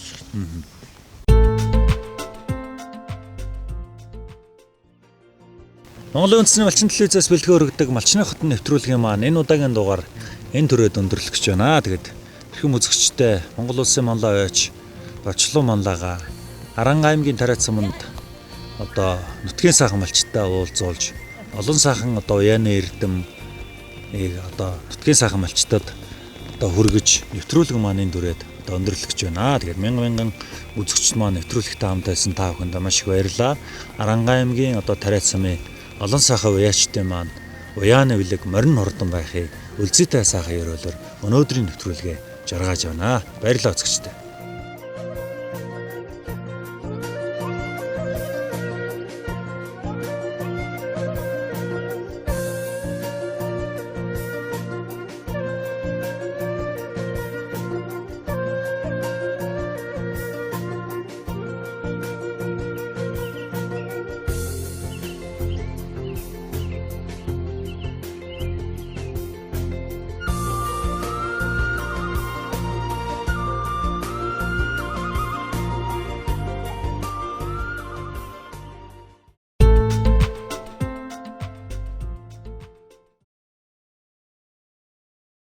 Монголын үндэсний малчин телевизээс бэлтгэн өргөдөг малчны хотын нэвтрүүлгийн маань энэ удаагийн дугаар энэ төрөд өндөрлөх гэж байна. Тэгээд эрхэм үзэгчтэй Монгол улсын манлай уяач Бочлон манлайгаа Аран аймгийн Тариац суманд одоо нутгийн сайхан малчтай уулзуулж олон сайхан одоо уяаны эрдэм одоо нутгийн сайхан малчтад одоо хүргэж нэвтрүүлэг маань энэ төрөд одоо өндөрлөх гэж байна. Тэгээд мянган үзэгчд маань нэвтрүүлэгтэй хамтайсан та бүхэнд маш их баярлалаа. Аран аймгийн одоо Тариац сумын олон сайхан уяачтай маань уяаны билэг морин хурдан байхыг үлзийтэй сайхан ёроолоор өнөөдрийн нэвтрүүлгээ жаргаж байна. Баярлалаа үзэгчдээ.